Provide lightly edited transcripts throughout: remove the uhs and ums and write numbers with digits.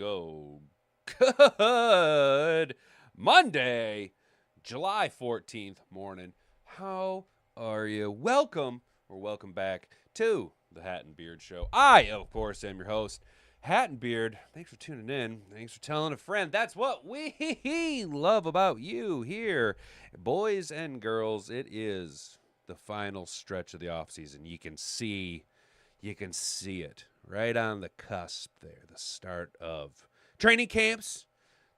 go. Good Monday, July 14th morning. How are you? Welcome back to the Hat and Beard Show. I, of course, am your host, Hat and Beard. Thanks for tuning in. Thanks for telling a friend. That's what we love about you here. Boys and girls, it is the final stretch of the offseason. You can see it right on the cusp there. The start of training camps,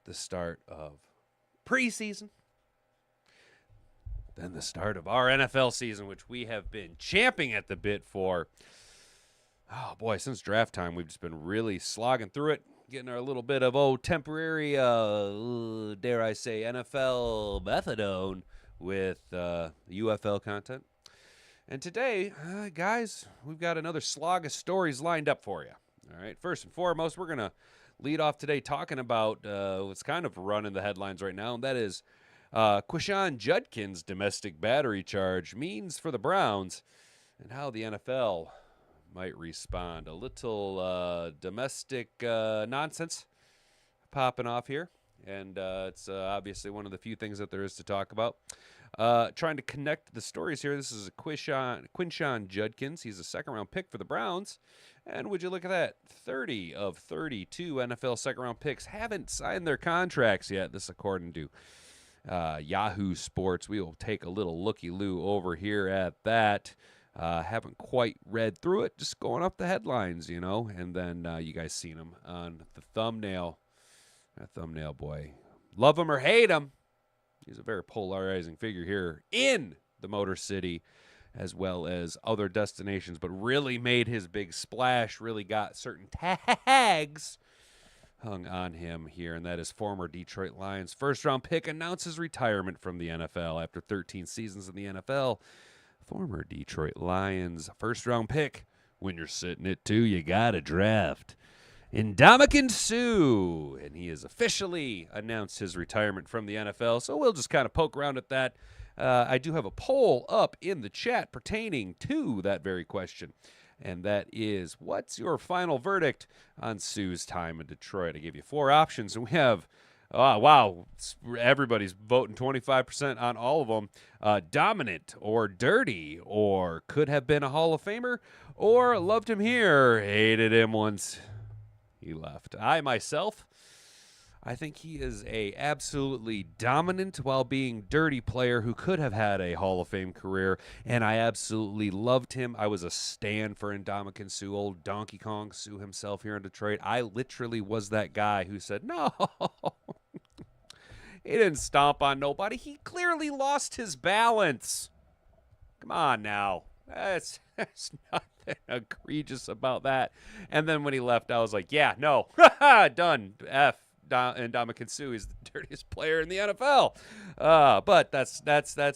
the start of preseason, then the start of our NFL season, which we have been champing at the bit for. Oh, boy, since draft time, we've just been really slogging through it, getting our little bit of, temporary, dare I say, NFL methadone with UFL content. And today, guys, we've got another slog of stories lined up for you. All right, first and foremost, we're going to lead off today talking about what's kind of running the headlines right now, and that is Quinshon Judkins' domestic battery charge means for the Browns and how the NFL might respond. A little domestic nonsense popping off here, and it's obviously one of the few things that there is to talk about. Trying to connect the stories here. This is a Quinshon Judkins. He's a second-round pick for the Browns. And would you look at that? 30 of 32 NFL second-round picks haven't signed their contracts yet. This according to Yahoo Sports. We will take a little looky-loo over here at that. Haven't quite read through it. Just going off the headlines, And then you guys seen him on the thumbnail. That thumbnail, boy. Love him or hate him. He's a very polarizing figure here in the Motor City as well as other destinations, but really made his big splash, really got certain tags hung on him here, and that is former Detroit Lions first-round pick announces retirement from the NFL after 13 seasons in the NFL. Former Detroit Lions first-round pick. When you're sitting at 2, you got to draft Ndamukong, and he has officially announced his retirement from the NFL, so we'll just kind of poke around at that. I do have a poll up in the chat pertaining to that very question, and that is, what's your final verdict on Suh's time in Detroit? I gave you 4 options, and we have, everybody's voting 25% on all of them. Dominant or dirty or could have been a Hall of Famer or loved him here, hated him once he left. I think he is a absolutely dominant while being dirty player who could have had a Hall of Fame career, and I absolutely loved him. I was a stan for Ndamukong Suh, old Donkey Kong Suh himself here in Detroit. I literally was that guy who said, no, he didn't stomp on nobody. He clearly lost his balance. Come on now. There's nothing egregious about that. And then when he left, I was like, yeah, no, done. Ndamukong Suh is the dirtiest player in the NFL. But that's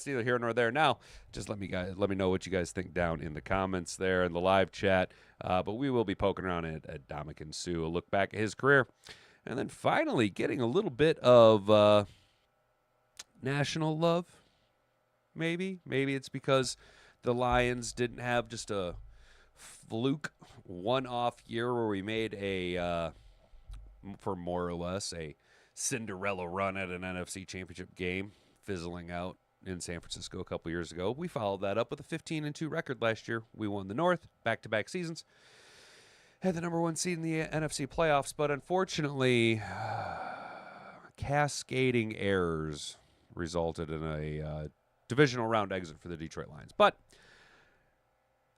neither here nor there. Now, just let me know what you guys think down in the comments there in the live chat. But we will be poking around at Ndamukong Suh, a look back at his career, and then finally getting a little bit of national love. Maybe it's because the Lions didn't have just a fluke one-off year where we made for more or less a Cinderella run at an NFC championship game, fizzling out in San Francisco a couple years ago. We followed that up with a 15-2 record last year. We won the North back-to-back seasons, had the number 1 seed in the NFC playoffs, but unfortunately, cascading errors resulted in a divisional round exit for the Detroit Lions. But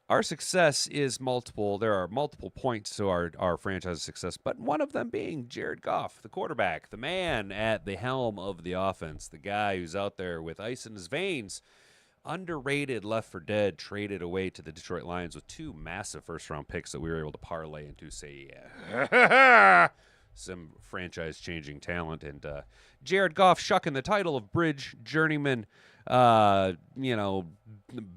our success is multiple. There are multiple points to our franchise's success, but one of them being Jared Goff, the quarterback, the man at the helm of the offense, the guy who's out there with ice in his veins, underrated, left for dead, traded away to the Detroit Lions with 2 massive first-round picks that we were able to parlay into, some franchise-changing talent. And Jared Goff shucking the title of bridge journeyman,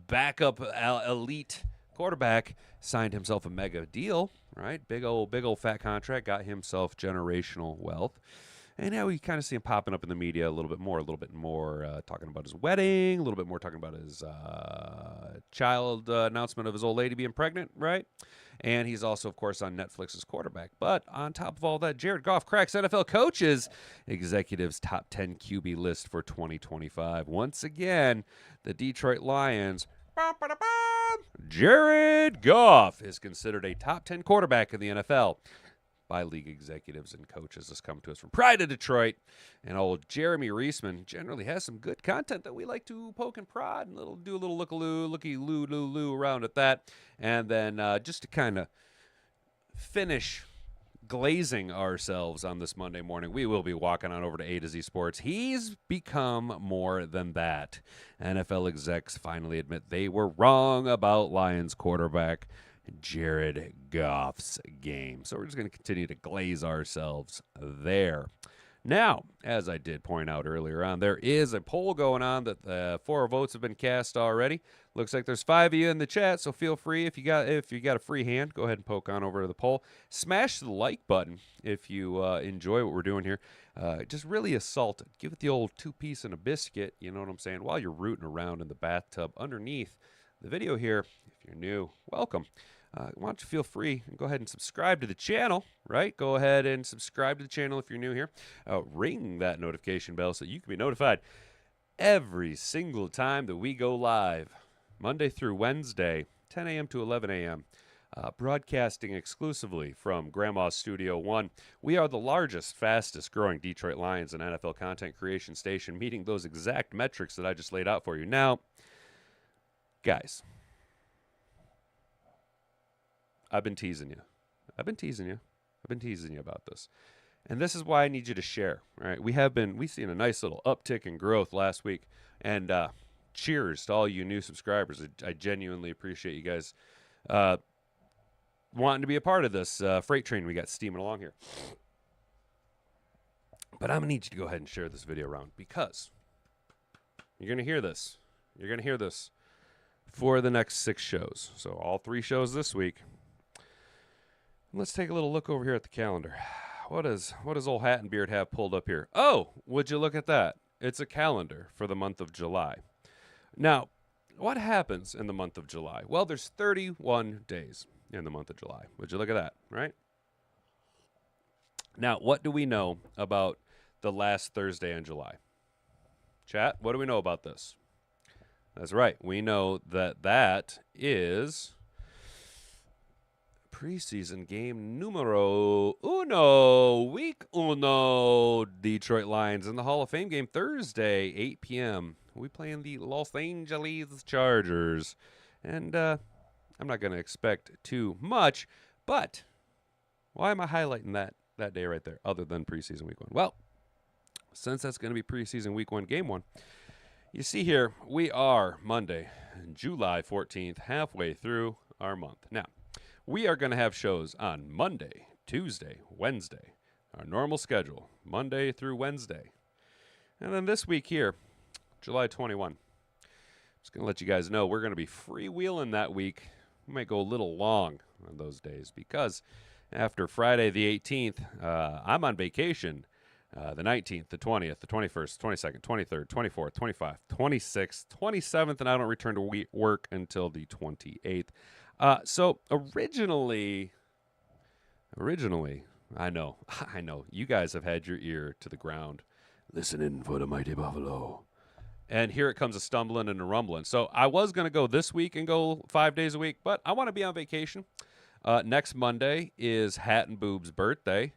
backup elite quarterback, signed himself a mega deal, right? Big old fat contract, got himself generational wealth. And now we kind of see him popping up in the media a little bit more talking about his wedding, a little bit more talking about his child announcement of his old lady being pregnant, right? And he's also, of course, on Netflix's Quarterback. But on top of all that, Jared Goff cracks NFL coaches executives' top 10 QB list for 2025. Once again, the Detroit Lions. Jared Goff is considered a top 10 quarterback in the NFL by league executives and coaches. This comes to us from Pride of Detroit. And old Jeremy Reisman generally has some good content that we like to poke and prod and do a little looky-loo around at that. And then just to kind of finish glazing ourselves on this Monday morning, we will be walking on over to A to Z Sports. He's become more than that. NFL execs finally admit they were wrong about Lions quarterback Jared Goff's game. So we're just going to continue to glaze ourselves there. Now, as I did point out earlier on, there is a poll going on that 4 votes have been cast already. Looks like there's 5 of you in the chat, so feel free if you got a free hand, go ahead and poke on over to the poll. Smash the like button if you enjoy what we're doing here. Just really assault it. Give it the old 2-piece and a biscuit, you know what I'm saying, while you're rooting around in the bathtub underneath the video here. If you're new, welcome. Why don't you feel free and go ahead and subscribe to the channel, right? Go ahead and subscribe to the channel if you're new here. Ring that notification bell so you can be notified every single time that we go live, Monday through Wednesday, 10 a.m. to 11 a.m., broadcasting exclusively from Grandma's Studio 1. We are the largest, fastest growing Detroit Lions and NFL content creation station, meeting those exact metrics that I just laid out for you. Now, guys, I've been teasing you about this. And this is why I need you to share. All right. We've seen a nice little uptick in growth last week. And cheers to all you new subscribers. I genuinely appreciate you guys wanting to be a part of this freight train we got steaming along here. But I'm going to need you to go ahead and share this video around because you're going to hear this. You're going to hear this for the next 6 shows. So all 3 shows this week. Let's take a little look over here at the calendar. What does old Hat and Beard have pulled up here? Oh, would you look at that? It's a calendar for the month of July. Now, what happens in the month of July? Well, there's 31 days in the month of July. Would you look at that, right? Now, what do we know about the last Thursday in July? Chat, what do we know about this? That's right. We know that is preseason game numero uno, week uno, Detroit Lions in the Hall of Fame game Thursday, 8 p.m. We playing the Los Angeles Chargers. And I'm not going to expect too much, but why am I highlighting that day right there other than preseason week 1? Well, since that's going to be preseason week 1, game 1, you see here, we are Monday, July 14th, halfway through our month. Now, we are going to have shows on Monday, Tuesday, Wednesday, our normal schedule, Monday through Wednesday. And then this week here, July 21, just going to let you guys know we're going to be freewheeling that week. We might go a little long on those days because after Friday the 18th, I'm on vacation. The 19th, the 20th, the 21st, 22nd, 23rd, 24th, 25th, 26th, 27th, and I don't return to work until the 28th. So originally, I know, you guys have had your ear to the ground listening for the mighty buffalo. And here it comes a stumbling and a rumbling. So I was going to go this week and go 5 days a week, but I want to be on vacation. Next Monday is Hat and Boob's birthday.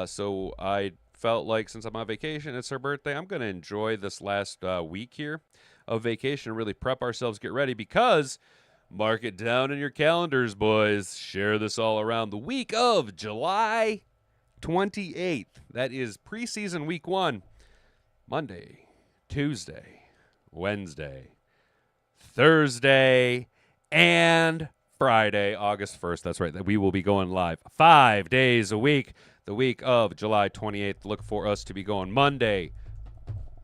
So I felt like since I'm on vacation, it's her birthday, I'm going to enjoy this last week here of vacation and really prep ourselves, get ready, because mark it down in your calendars, boys. Share this all around the week of July 28th. That is preseason week 1. Monday, Tuesday, Wednesday, Thursday, and Friday, August 1st. That's right. We will be going live 5 days a week. The week of July 28th. Look for us to be going Monday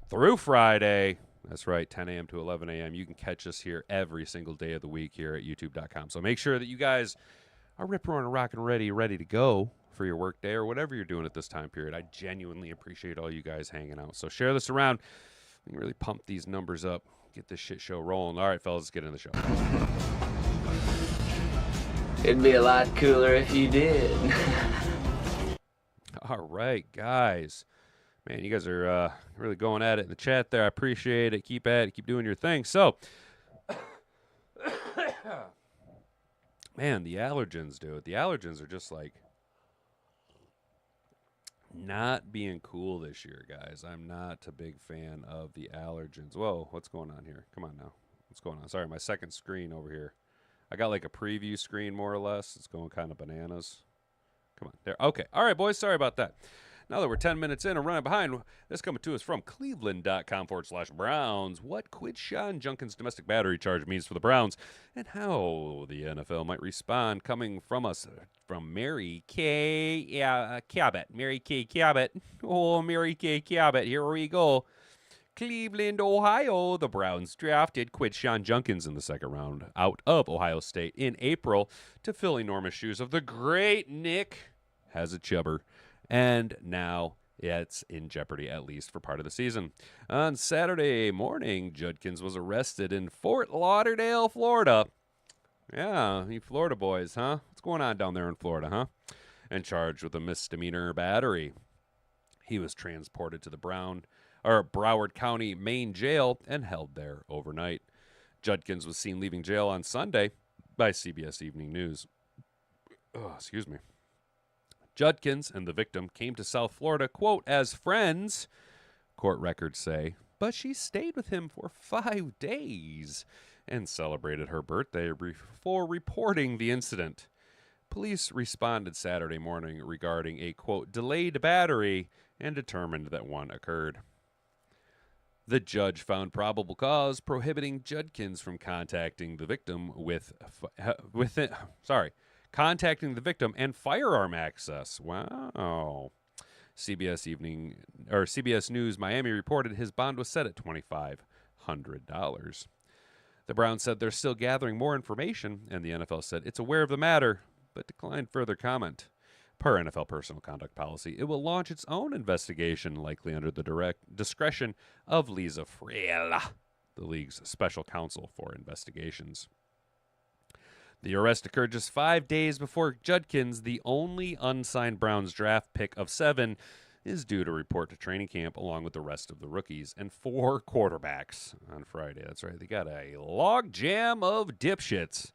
through Friday. That's right, 10 a.m. to 11 a.m. You can catch us here every single day of the week here at youtube.com. So make sure that you guys are rip roaring, rocking, ready to go for your work day or whatever you're doing at this time period. I genuinely appreciate all you guys hanging out. So share this around. We can really pump these numbers up, get this shit show rolling. All right, fellas, let's get in the show. It'd be a lot cooler if you did. All right, guys. Man, you guys are really going at it in the chat there. I appreciate it. Keep at it. Keep doing your thing. So, man, the allergens, dude. The allergens are just like not being cool this year, guys. I'm not a big fan of the allergens. Whoa, what's going on here? Come on now. What's going on? Sorry, my second screen over here. I got like a preview screen, more or less. It's going kind of bananas. Come on. There. Okay. All right, boys. Sorry about that. Now that we're 10 minutes in and running behind, this coming to us from cleveland.com/Browns. What Quinshon Judkins domestic battery charge means for the Browns and how the NFL might respond, coming from us from Mary K. Cabot. Mary K. Cabot. Oh, Mary K. Cabot. Here we go. Cleveland, Ohio. The Browns drafted Quinshon Judkins in the second round out of Ohio State in April to fill enormous shoes of the great Nick Hazachubber. And now it's in jeopardy, at least for part of the season. On Saturday morning, Judkins was arrested in Fort Lauderdale, Florida. Yeah, you Florida boys, huh? What's going on down there in Florida, huh? And charged with a misdemeanor battery. He was transported to the Broward County main jail and held there overnight. Judkins was seen leaving jail on Sunday by CBS Evening News. Oh, excuse me. Judkins and the victim came to South Florida, quote, as friends, court records say, but she stayed with him for 5 days and celebrated her birthday before reporting the incident. Police responded Saturday morning regarding a, quote, delayed battery and determined that one occurred. The judge found probable cause prohibiting Judkins from contacting the victim contacting the victim and firearm access. Wow. CBS News Miami reported his bond was set at $2,500. The Browns said they're still gathering more information, and the NFL said it's aware of the matter, but declined further comment. Per NFL personal conduct policy, it will launch its own investigation, likely under the direct discretion of Lisa Friel, the league's special counsel for investigations. The arrest occurred just 5 days before Judkins, the only unsigned Browns draft pick of 7, is due to report to training camp along with the rest of the rookies and 4 quarterbacks on Friday. That's right. They got a log jam of dipshits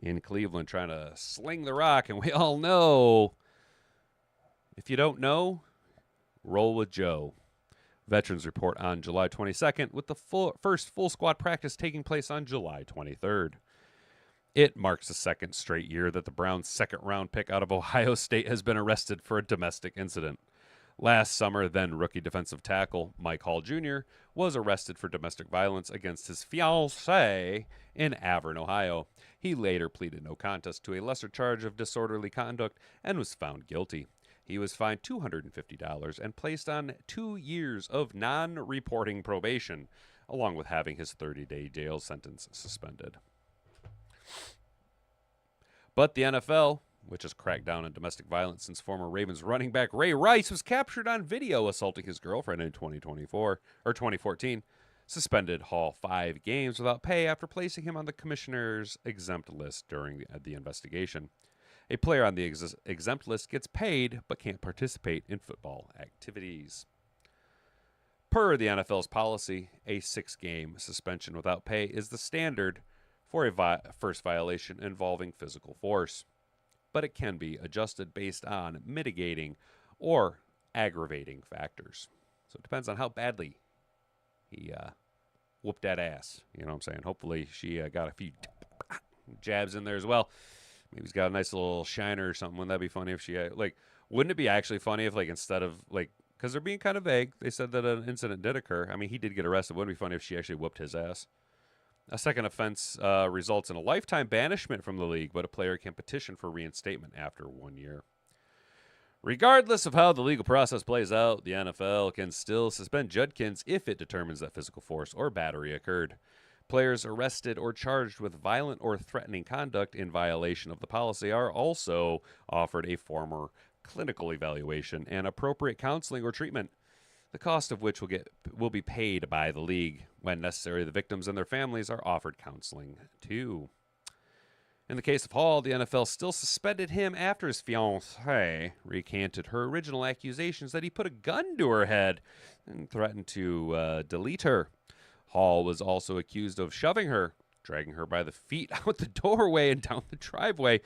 in Cleveland trying to sling the rock, and we all know, if you don't know, roll with Joe. Veterans report on July 22nd, with the first full squad practice taking place on July 23rd. It marks the second straight year that the Browns' second-round pick out of Ohio State has been arrested for a domestic incident. Last summer, then rookie defensive tackle Mike Hall Jr. was arrested for domestic violence against his fiancée in Avern, Ohio. He later pleaded no contest to a lesser charge of disorderly conduct and was found guilty. He was fined $250 and placed on 2 years of non-reporting probation, along with having his 30-day jail sentence suspended. But the NFL, which has cracked down on domestic violence since former Ravens running back Ray Rice was captured on video assaulting his girlfriend in 2014, suspended Hall 5 games without pay after placing him on the commissioner's exempt list during the investigation. A player on the exempt list gets paid but can't participate in football activities. Per the NFL's policy, a 6-game suspension without pay is the standard for a first violation involving physical force, but it can be adjusted based on mitigating or aggravating factors. So it depends on how badly he whooped that ass. You know what I'm saying? Hopefully she got a few jabs in there as well. Maybe he's got a nice little shiner or something. Wouldn't that be funny if she, wouldn't it be actually funny if, instead of, because they're being kind of vague, they said that an incident did occur. I mean, he did get arrested. Wouldn't it be funny if she actually whooped his ass? A second offense results in a lifetime banishment from the league, but a player can petition for reinstatement after 1 year. Regardless of how the legal process plays out, the NFL can still suspend Judkins if it determines that physical force or battery occurred. Players arrested or charged with violent or threatening conduct in violation of the policy are also offered a former clinical evaluation, and appropriate counseling or treatment, the cost of which will be paid by the league. When necessary, the victims and their families are offered counseling too. In the case of Hall, the NFL still suspended him after his fiancée recanted her original accusations that he put a gun to her head and threatened to delete her. Hall was also accused of shoving her, dragging her by the feet out the doorway and down the driveway,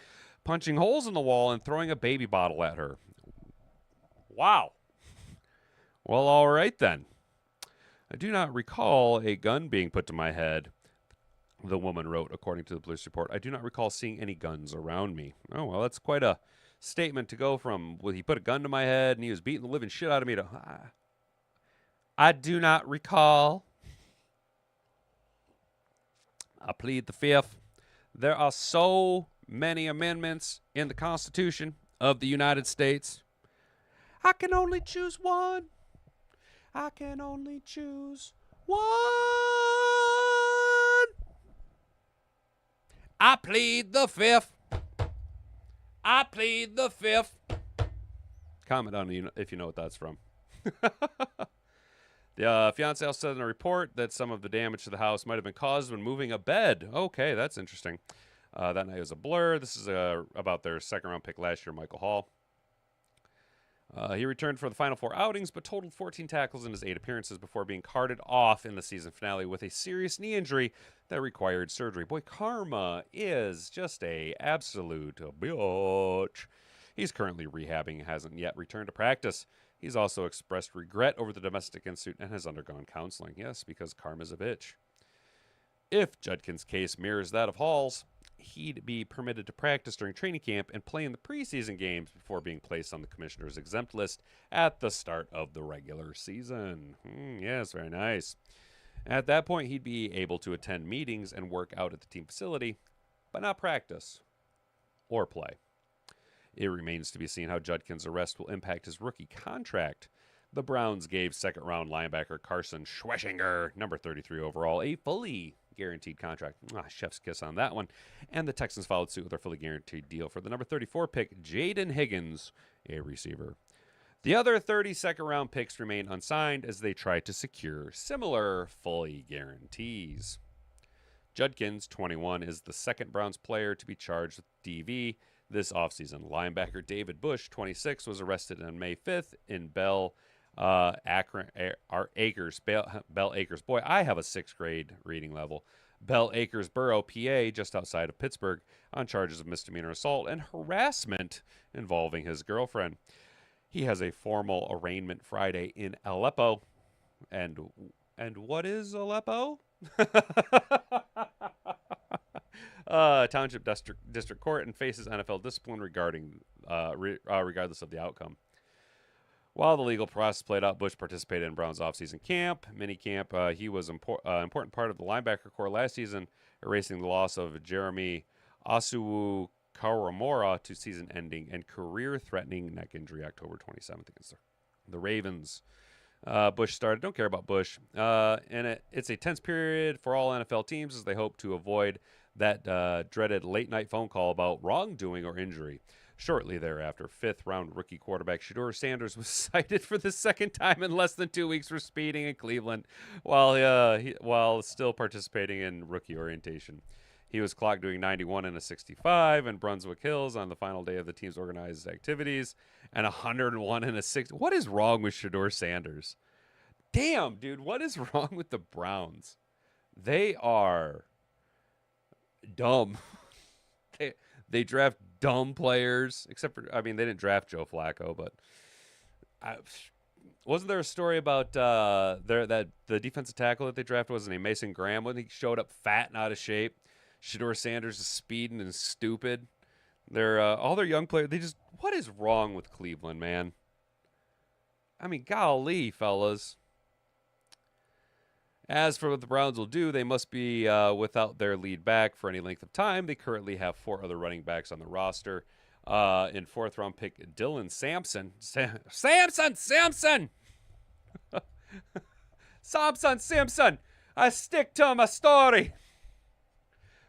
punching holes in the wall, and throwing a baby bottle at her. Wow. Well, all right then. I do not recall a gun being put to my head, the woman wrote, according to the police report. I do not recall seeing any guns around me. Oh, well, that's quite a statement to go from, well, he put a gun to my head and he was beating the living shit out of me, to, I do not recall. I plead the fifth. There are so many amendments in the Constitution of the United States. I can only choose one. I can only choose one. I plead the fifth. I plead the fifth. Comment on it if you know what that's from. The fiancé also said in a report that some of the damage to the house might have been caused when moving a bed. Okay, that's interesting. That night was a blur. This is about their second-round pick last year, Michael Hall. He returned for the final 4 outings, but totaled 14 tackles in his 8 appearances before being carted off in the season finale with a serious knee injury that required surgery. Boy, karma is just a absolute bitch. He's currently rehabbing and hasn't yet returned to practice. He's also expressed regret over the domestic incident and has undergone counseling. Yes, because karma's a bitch. If Judkins' case mirrors that of Hall's, he'd be permitted to practice during training camp and play in the preseason games before being placed on the commissioner's exempt list at the start of the regular season. Yes, very nice. At that point, he'd be able to attend meetings and work out at the team facility, but not practice or play. It remains to be seen how Judkins' arrest will impact his rookie contract. The Browns gave second-round linebacker Carson Schweschinger, number 33 overall, a fully guaranteed contract. Chef's kiss on that one. And the Texans followed suit with their fully guaranteed deal for the number 34 pick, Jaden Higgins, a receiver. The other 30 second-round picks remain unsigned as they try to secure similar fully guarantees. Judkins, 21, is the second Browns player to be charged with DV this offseason. Linebacker David Bush, 26, was arrested on May 5th in Bell Acres. Boy, I have a 6th grade reading level. Bell Acres Borough, PA, just outside of Pittsburgh, on charges of misdemeanor assault and harassment involving his girlfriend. He has a formal arraignment Friday in Aleppo. And what is Aleppo? Township District Court, and faces NFL discipline regardless of the outcome. While the legal process played out, Bush participated in Browns offseason minicamp. He was an important part of the linebacker core last season, erasing the loss of Jeremy Asuwu Karamora to season-ending and career-threatening neck injury October 27th against the Ravens. Bush started. Don't care about Bush. And it's a tense period for all NFL teams as they hope to avoid that dreaded late-night phone call about wrongdoing or injury. Shortly thereafter, 5th-round rookie quarterback Shedeur Sanders was cited for the second time in less than 2 weeks for speeding in Cleveland while still participating in rookie orientation. He was clocked doing 91 and a 65 in Brunswick Hills on the final day of the team's organized activities, and 101 and a 60. What is wrong with Shedeur Sanders? Damn, dude, what is wrong with the Browns? They are dumb. They draft dumb players, except for, they didn't draft Joe Flacco, but wasn't there a story about that the defensive tackle that they drafted was named Mason Graham when he showed up fat and out of shape? Shedeur Sanders is speeding and stupid. They're all their young players. What is wrong with Cleveland, man? Golly, fellas. As for what the Browns will do, they must be without their lead back for any length of time. They currently have 4 other running backs on the roster. In 4th-round pick, Dylan Sampson. Samson! Simpson! I stick to my story.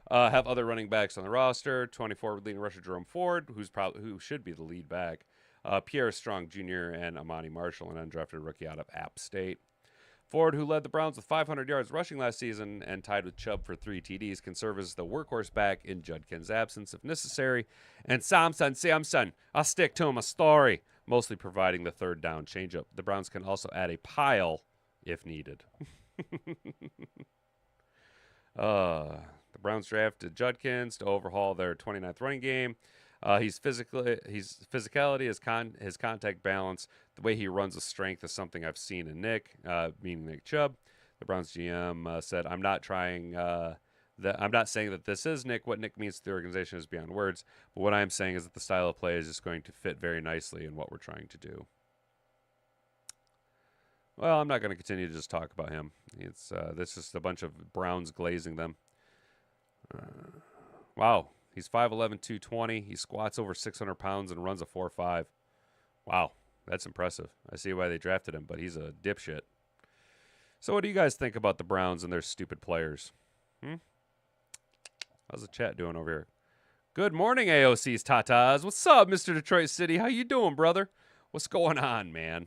Have other running backs on the roster. 24 leading rusher Jerome Ford, who should be the lead back. Pierre Strong Jr. and Amani Marshall, an undrafted rookie out of App State. Ford, who led the Browns with 500 yards rushing last season and tied with Chubb for 3 TDs, can serve as the workhorse back in Judkins' absence if necessary. And Samson, I'll stick to him a story, mostly providing the third down changeup. The Browns can also add a pile if needed. The Browns drafted Judkins to overhaul their 29th running game. His physicality, his contact balance, the way he runs with strength is something I've seen in Nick, meaning Nick Chubb. The Browns GM said, "I'm not saying that this is Nick. What Nick means to the organization is beyond words. But what I'm saying is that the style of play is just going to fit very nicely in what we're trying to do." Well, I'm not going to continue to just talk about him. That's just a bunch of Browns glazing them. Wow. He's 5'11", 220. He squats over 600 pounds and runs a 4.5. Wow, that's impressive. I see why they drafted him, but he's a dipshit. So what do you guys think about the Browns and their stupid players? How's the chat doing over here? Good morning, AOC's tatas. What's up, Mr. Detroit City? How you doing, brother? What's going on, man?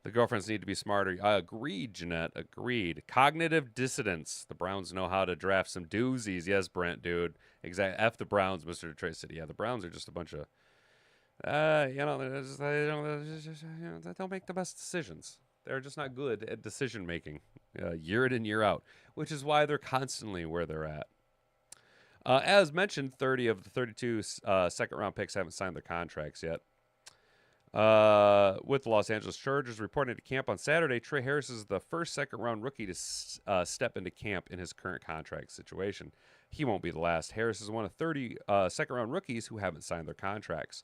The girlfriends need to be smarter. Agreed, Jeanette. Agreed. Cognitive dissonance. The Browns know how to draft some doozies. Yes, Brent, dude. Exactly. F the Browns, Mr. Detroit City. Yeah, the Browns are just a bunch of, they don't make the best decisions. They're just not good at decision making, year in and year out, which is why they're constantly where they're at. As mentioned, 30 of the 32 second-round picks haven't signed their contracts yet. With the Los Angeles Chargers reporting to camp on Saturday, Trey Harris is the first second-round rookie to step into camp in his current contract situation. He won't be the last. Harris is one of 30 second-round rookies who haven't signed their contracts.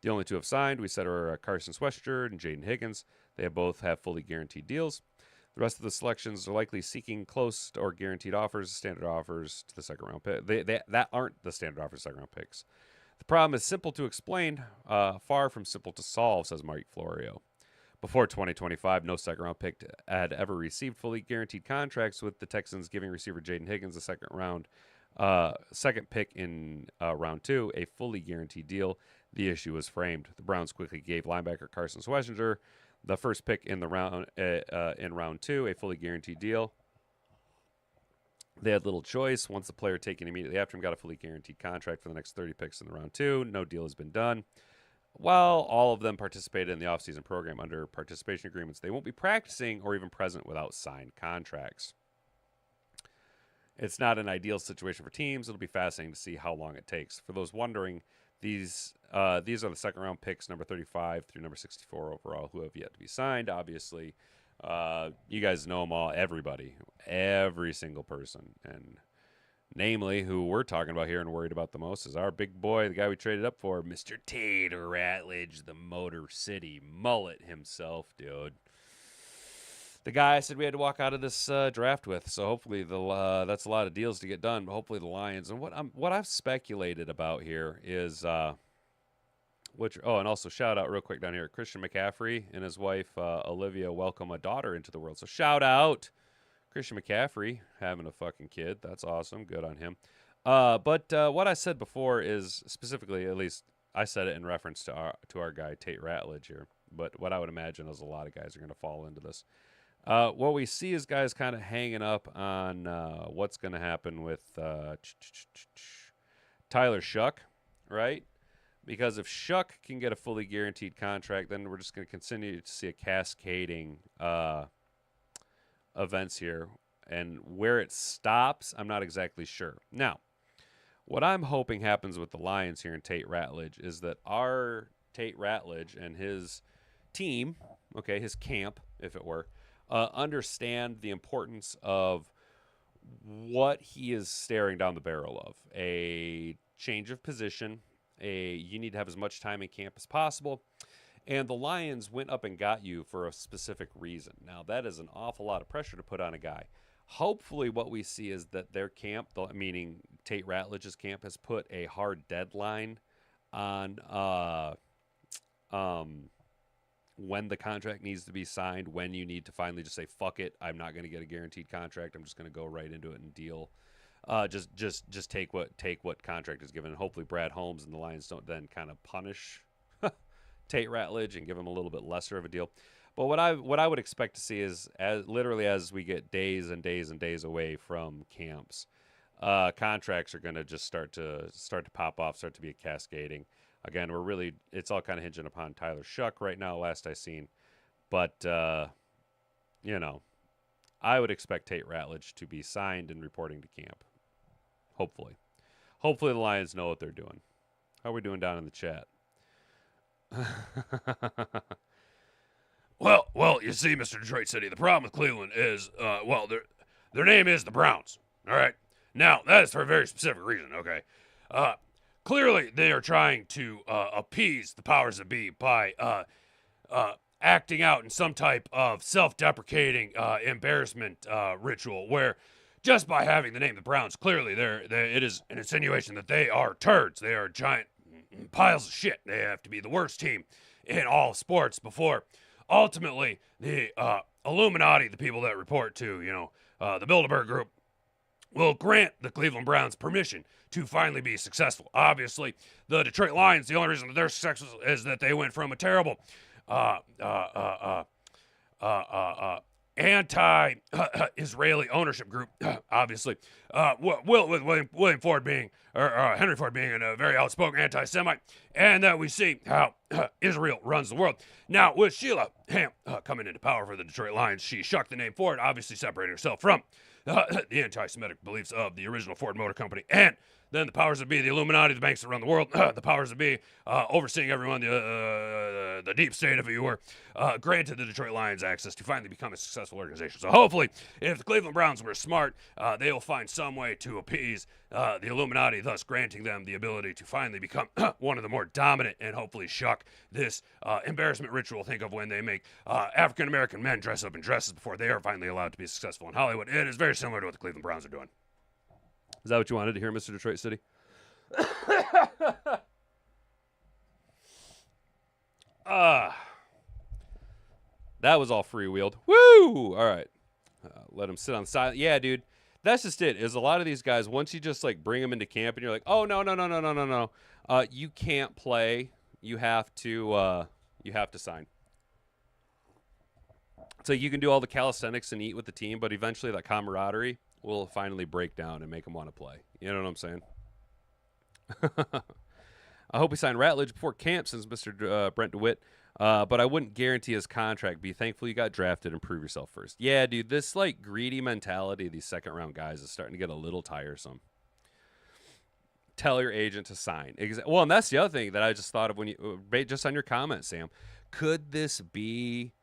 The only two have signed, we said, are Carson Swester and Jaden Higgins. They both have fully guaranteed deals. The rest of the selections are likely seeking close or guaranteed offers, standard offers to the second-round pick. That aren't the standard offers, second-round picks. The problem is simple to explain, far from simple to solve, says Mike Florio. Before 2025, no second-round pick had ever received fully guaranteed contracts, with the Texans giving receiver Jaden Higgins a second pick in round 2, a fully guaranteed deal. The issue was framed. The Browns quickly gave linebacker Carson Swessinger the first pick in round 2, a fully guaranteed deal. They had little choice. Once the player taken immediately after him got a fully guaranteed contract for the next 30 picks in the round 2. No deal has been done. While all of them participated in the offseason program under participation agreements, they won't be practicing or even present without signed contracts. It's not an ideal situation for teams. It'll be fascinating to see how long it takes. For those wondering, these are the second-round picks, number 35 through number 64 overall, who have yet to be signed. Obviously, you guys know them all, everybody, every single person. And namely, who we're talking about here and worried about the most is our big boy, the guy we traded up for, Mr. Tater Ratledge, the Motor City Mullet himself, dude. The guy I said we had to walk out of this draft with. So hopefully that's a lot of deals to get done. But hopefully the Lions, and what I've speculated about here is and also shout out real quick down here, Christian McCaffrey and his wife Olivia welcome a daughter into the world. So shout out Christian McCaffrey having a fucking kid. That's awesome. Good on him. But what I said before is specifically, at least I said it in reference to our guy Tate Ratledge here. But what I would imagine is a lot of guys are going to fall into this. What we see is guys kind of hanging up on what's going to happen with Tyler Shuck, right? Because if Shuck can get a fully guaranteed contract, then we're just going to continue to see a cascading events here. And where it stops, I'm not exactly sure. Now, what I'm hoping happens with the Lions here in Tate Ratledge is that our Tate Ratledge and his team, okay, his camp, if it were, understand the importance of what he is staring down the barrel of. A change of position. You need to have as much time in camp as possible. And the Lions went up and got you for a specific reason. Now, that is an awful lot of pressure to put on a guy. Hopefully what we see is that their camp, meaning Tate Ratledge's camp, has put a hard deadline on when the contract needs to be signed, when you need to finally just say, fuck it, I'm not going to get a guaranteed contract. I'm just going to go right into it and deal. Just take what contract is given. And hopefully Brad Holmes and the Lions don't then kind of punish Tate Ratledge and give him a little bit lesser of a deal. But what I would expect to see is as we get days and days and days away from camps, contracts are going to just start to pop off, start to be cascading. Again, it's all kind of hinging upon Tyler Shuck right now, last I seen. But I would expect Tate Ratledge to be signed and reporting to camp. Hopefully the Lions know what they're doing. How are we doing down in the chat? Well, you see, Mr. Detroit City, the problem with Cleveland is, their name is the Browns. All right. Now, that is for a very specific reason. Okay. Clearly, they are trying to appease the powers that be by acting out in some type of self-deprecating embarrassment ritual, where just by having the name the Browns, clearly it is an insinuation that they are turds. They are giant piles of shit. They have to be the worst team in all sports before ultimately the Illuminati, the people that report to, the Bilderberg Group, will grant the Cleveland Browns permission to finally be successful. Obviously, the Detroit Lions, the only reason that they're successful is that they went from a terrible anti-Israeli ownership group, obviously, with William Ford being, or Henry Ford being a very outspoken anti-Semite, and that we see how Israel runs the world. Now, with Sheila Ham coming into power for the Detroit Lions, she shucked the name Ford, obviously separating herself from the anti-Semitic beliefs of the original Ford Motor Company, and then the powers that be, the Illuminati, the banks that run the world, the powers that be, overseeing everyone, the deep state, if you were, granted the Detroit Lions access to finally become a successful organization. So hopefully, if the Cleveland Browns were smart, they will find some way to appease the Illuminati, thus granting them the ability to finally become one of the more dominant and hopefully shuck this embarrassment ritual. Think of when they make African-American men dress up in dresses before they are finally allowed to be successful in Hollywood. It is very similar to what the Cleveland Browns are doing. Is that what you wanted to hear, Mr. Detroit City? That was all freewheeled. Woo! All right. Let him sit on the side. Yeah, dude. That's just it. Is a lot of these guys, once you just like bring them into camp and you're like, oh, no. You can't play. You have to sign. So you can do all the calisthenics and eat with the team, but eventually that camaraderie will finally break down and make them want to play. You know what I'm saying? I hope we sign Ratledge before camp, says Mr. Brent DeWitt. But I wouldn't guarantee his contract. Be thankful you got drafted and prove yourself first. Yeah, dude, this like greedy mentality of these second-round guys is starting to get a little tiresome. Tell your agent to sign. Well, and that's the other thing that I just thought of when you just on your comment, Sam. Could this be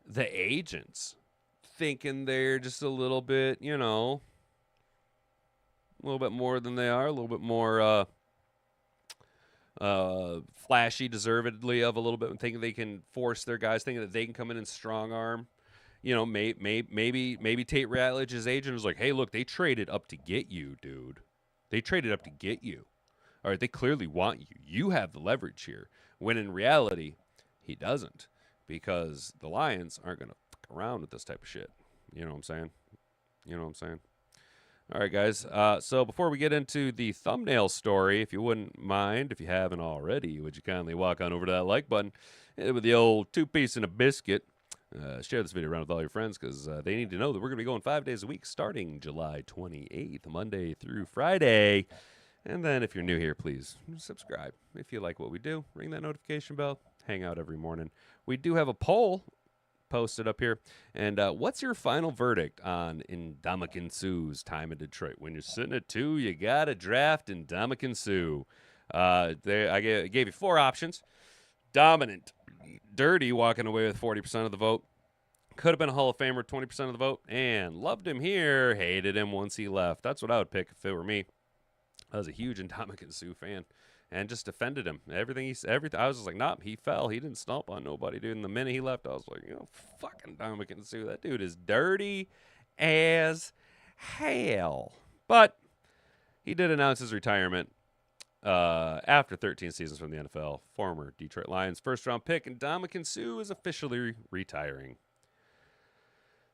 the agents thinking they're just a little bit, a little bit more than they are, a little bit more flashy, deservedly of a little bit, and thinking they can force their guys, thinking that they can come in and strong arm. Maybe Tate Ratledge's agent is like, hey, look, they traded up to get you, dude. They traded up to get you. All right, they clearly want you. You have the leverage here. When in reality, he doesn't, because the Lions aren't going to fuck around with this type of shit. You know what I'm saying? All right, guys. So before we get into the thumbnail story, if you wouldn't mind, if you haven't already, would you kindly walk on over to that like button, hit it with the old 2-piece and a biscuit. Share this video around with all your friends, because they need to know that we're going to be going 5 days a week starting July 28th, Monday through Friday. And then if you're new here, please subscribe. If you like what we do, ring that notification bell. Hang out every morning. We do have a poll posted up here. And what's your final verdict on Ndamukong Suh's time in Detroit? When you're sitting at 2, you got to draft Ndamukong Suh. I gave you 4 options. Dominant. Dirty, walking away with 40% of the vote. Could have been a Hall of Famer, 20% of the vote. And loved him here, hated him once he left. That's what I would pick if it were me. I was a huge Ndamukong Suh fan and just defended him. Everything. I was just like, nah, he fell. He didn't stomp on nobody, dude. And the minute he left, I was like, fucking Ndamukong Suh. That dude is dirty as hell. But he did announce his retirement after 13 seasons from the NFL. Former Detroit Lions first-round pick, and Ndamukong Suh is officially retiring.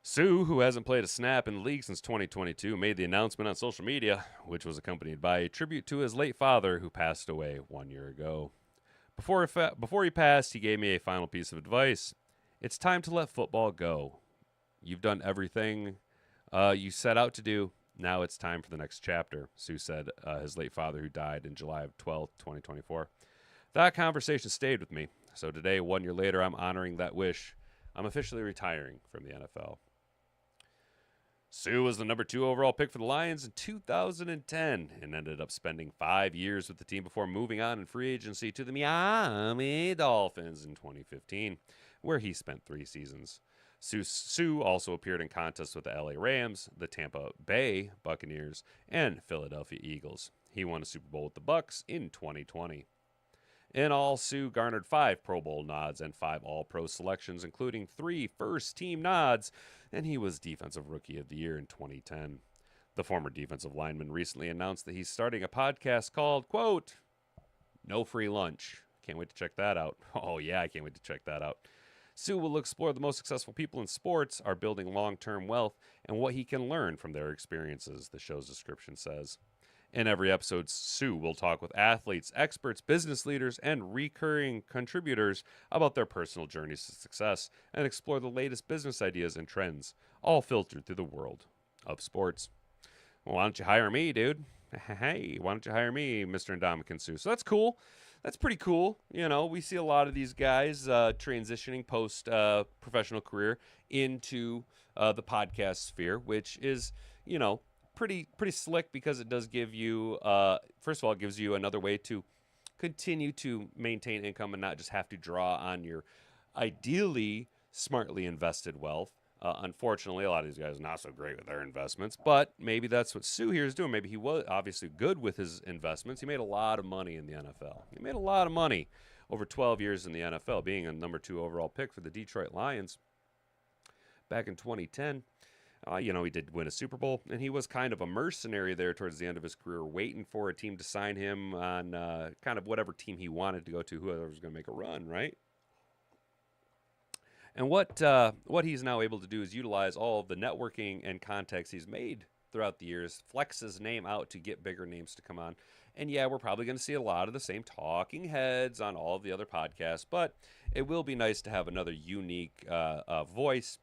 Suh, who hasn't played a snap in the league since 2022, made the announcement on social media, which was accompanied by a tribute to his late father, who passed away 1 year ago. Before he passed, he gave me a final piece of advice. It's time to let football go. You've done everything you set out to do. Now it's time for the next chapter, Sue said, his late father, who died in July of 12th, 2024. That conversation stayed with me. So today, 1 year later, I'm honoring that wish. I'm officially retiring from the NFL. Sue was the number 2 overall pick for the Lions in 2010 and ended up spending 5 years with the team before moving on in free agency to the Miami Dolphins in 2015, where he spent 3 seasons. Sue also appeared in contests with the LA Rams, the Tampa Bay Buccaneers, and Philadelphia Eagles. He won a Super Bowl with the Bucs in 2020. In all, Sue garnered 5 Pro Bowl nods and 5 All-Pro selections, including 3 first-team nods, and he was Defensive Rookie of the Year in 2010. The former defensive lineman recently announced that he's starting a podcast called, quote, No Free Lunch. Can't wait to check that out. Oh, yeah, I can't wait to check that out. Sue will explore the most successful people in sports are building long-term wealth and what he can learn from their experiences, the show's description says. In every episode, Sue will talk with athletes, experts, business leaders, and recurring contributors about their personal journeys to success and explore the latest business ideas and trends, all filtered through the world of sports. Well, why don't you hire me, dude? Hey, why don't you hire me, Mr. Ndamukong Sue? So that's cool. That's pretty cool. You know, we see a lot of these guys transitioning post professional career into the podcast sphere, which is, you know, pretty slick because it does give you, first of all, it gives you another way to continue to maintain income and not just have to draw on your ideally smartly invested wealth. Unfortunately, a lot of these guys are not so great with their investments, but maybe that's what Sue here is doing. Maybe he was obviously good with his investments. He made a lot of money in the NFL. He made a lot of money over 12 years in the NFL, being a number 2 overall pick for the Detroit Lions back in 2010. You know, he did win a Super Bowl, and he was kind of a mercenary there towards the end of his career, waiting for a team to sign him on kind of whatever team he wanted to go to, whoever was going to make a run, right? And what he's now able to do is utilize all of the networking and contacts he's made throughout the years, flex his name out to get bigger names to come on. And yeah, we're probably going to see a lot of the same talking heads on all of the other podcasts, but it will be nice to have another unique voice,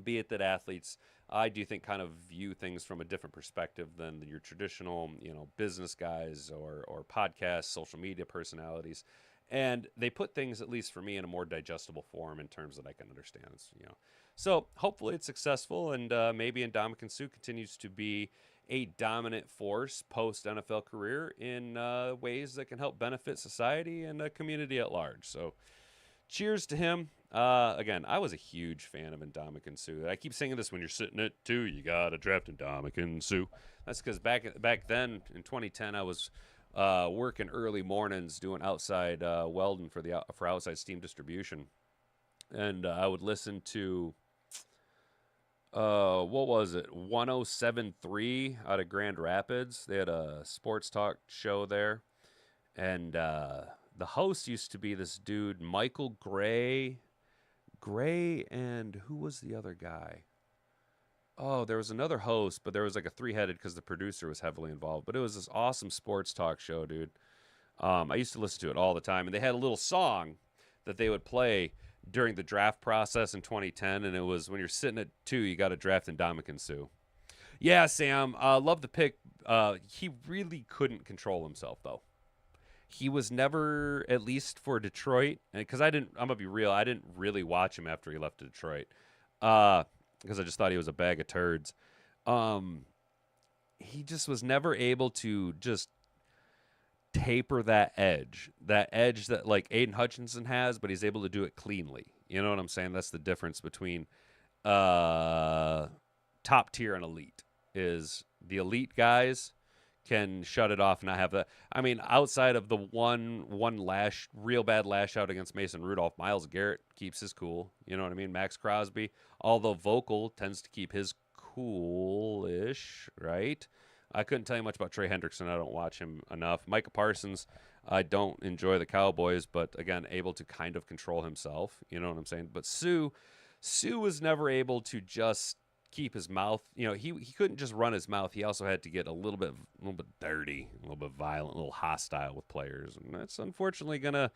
be it that athletes, I do think, kind of view things from a different perspective than your traditional, you know, business guys or podcast, social media personalities. And they put things, at least for me, in a more digestible form in terms that I can understand. You know, so hopefully it's successful, and maybe Ndamukong Suh continues to be a dominant force post NFL career in ways that can help benefit society and the community at large. So, cheers to him. Again, I was a huge fan of Ndamukong Suh. I keep saying this: when you're sitting at 2, you gotta draft Ndamukong Suh. That's because back then in 2010, I was working early mornings doing outside welding for outside steam distribution, and I would listen to what was it, 107.3 out of Grand Rapids. They had a sports talk show there, and the host used to be this dude Michael Gray, and who was the other guy? Oh, there was another host, but there was like a 3-headed because the producer was heavily involved. But it was this awesome sports talk show, dude. I used to listen to it all the time. And they had a little song that they would play during the draft process in 2010. And it was, when you're sitting at 2, you got to draft Ndamukong Suh. Yeah, Sam, love the pick. He really couldn't control himself, though. He was never, at least for Detroit, because I'm going to be real, I didn't really watch him after he left Detroit. Because I just thought he was a bag of turds. He just was never able to just taper that edge that like Aiden Hutchinson has, but he's able to do it cleanly. You know what I'm saying? That's the difference between top tier and elite. Is the elite guys can shut it off and not have that. I mean, outside of the one real bad lash out against Mason Rudolph, Myles Garrett keeps his cool. You know what I mean? Max Crosby, although vocal, tends to keep his cool-ish, right? I couldn't tell you much about Trey Hendrickson. I don't watch him enough. Micah Parsons, I don't enjoy the Cowboys, but again, able to kind of control himself. You know what I'm saying? But Sue was never able to just keep his mouth. You know, he couldn't just run his mouth. He also had to get a little bit dirty, a little bit violent, a little hostile with players, and that's unfortunately gonna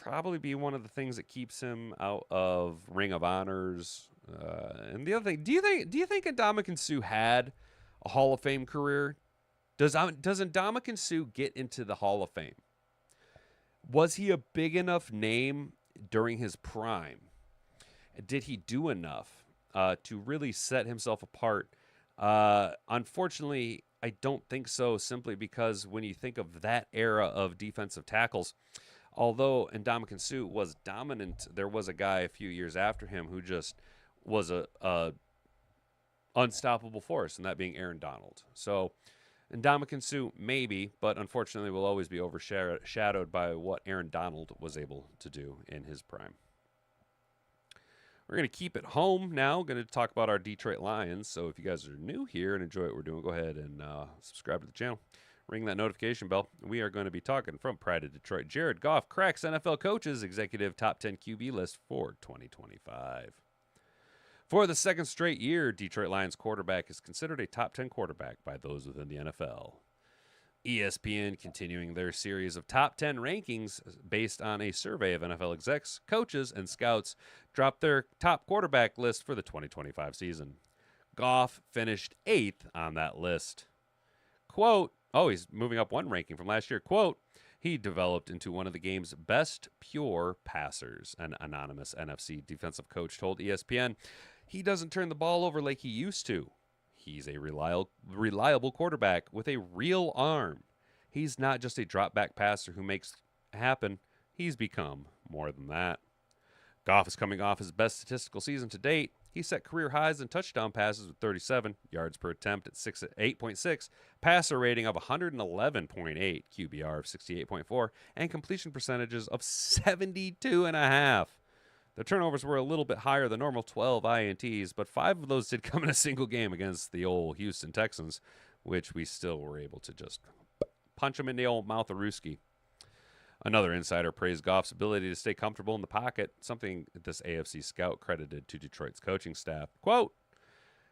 probably be one of the things that keeps him out of Ring of Honors. And the other thing, do you think Ndamukong Suh had a Hall of Fame career? Does Ndamukong Suh get into the Hall of Fame? Was he a big enough name during his prime? Did he do enough to really set himself apart? Unfortunately, I don't think so, simply because when you think of that era of defensive tackles, although Ndamukong Suh was dominant, there was a guy a few years after him who just was a unstoppable force, and that being Aaron Donald. So Ndamukong Suh maybe, but unfortunately will always be overshadowed by what Aaron Donald was able to do in his prime. We're going to keep it home now. Going to talk about our Detroit Lions. So if you guys are new here and enjoy what we're doing, go ahead and subscribe to the channel. Ring that notification bell. We are going to be talking from Pride of Detroit. Jared Goff cracks NFL coaches executive top 10 QB list for 2025. For the second straight year, Detroit Lions quarterback is considered a top 10 quarterback by those within the NFL. ESPN continuing their series of top 10 rankings based on a survey of NFL execs, coaches, and scouts dropped their top quarterback list for the 2025 season. Goff finished 8th on that list. Quote, he's moving up one ranking from last year. Quote, he developed into one of the game's best pure passers, an anonymous NFC defensive coach told ESPN. He doesn't turn the ball over like he used to. He's a reliable quarterback with a real arm. He's not just a drop-back passer who makes it happen. He's become more than that. Goff is coming off his best statistical season to date. He set career highs in touchdown passes with 37, yards per attempt at 8.6, passer rating of 111.8, QBR of 68.4, and completion percentages of 72.5. The turnovers were a little bit higher than normal, 12 INTs, but 5 of those did come in a single game against the old Houston Texans, which we still were able to just punch them in the old mouth of Ruski. Another insider praised Goff's ability to stay comfortable in the pocket, something this AFC scout credited to Detroit's coaching staff. Quote,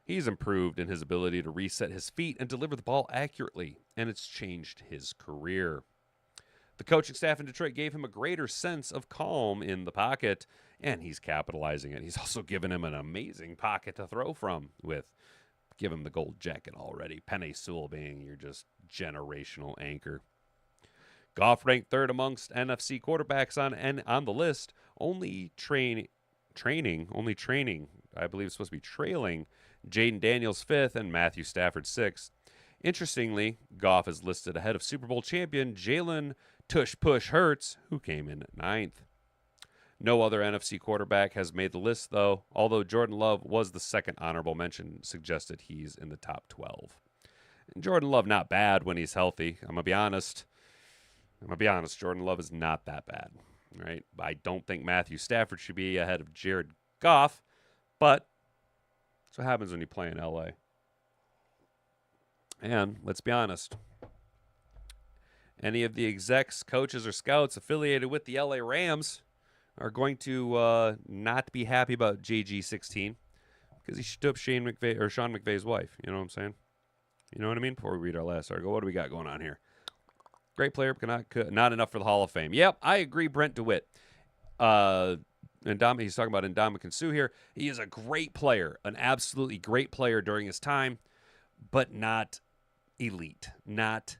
he's improved in his ability to reset his feet and deliver the ball accurately, and it's changed his career. The coaching staff in Detroit gave him a greater sense of calm in the pocket, and he's capitalizing it. He's also given him an amazing pocket to throw from with. Give him the gold jacket already. Penei Sewell being your just generational anchor. Goff ranked 3rd amongst NFC quarterbacks on the list, only training. I believe it's supposed to be trailing Jaden Daniels 5th and Matthew Stafford 6th. Interestingly, Goff is listed ahead of Super Bowl champion Jalen Tush Push Hurts, who came in at 9th. No other NFC quarterback has made the list, though, although Jordan Love was the second honorable mention, suggested he's in the top 12. And Jordan Love not bad when he's healthy. I'm going to be honest. Jordan Love is not that bad, right? I don't think Matthew Stafford should be ahead of Jared Goff, but that's what happens when you play in L.A. And let's be honest. Any of the execs, coaches, or scouts affiliated with the LA Rams are going to not be happy about JG16 because he stood up Sean McVay's wife. You know what I'm saying? You know what I mean? Before we read our last article, what do we got going on here? Great player, but not enough for the Hall of Fame. Yep, I agree, Brent DeWitt. He's talking about Ndamukong Suh here. He is a great player, an absolutely great player during his time, but not elite. Not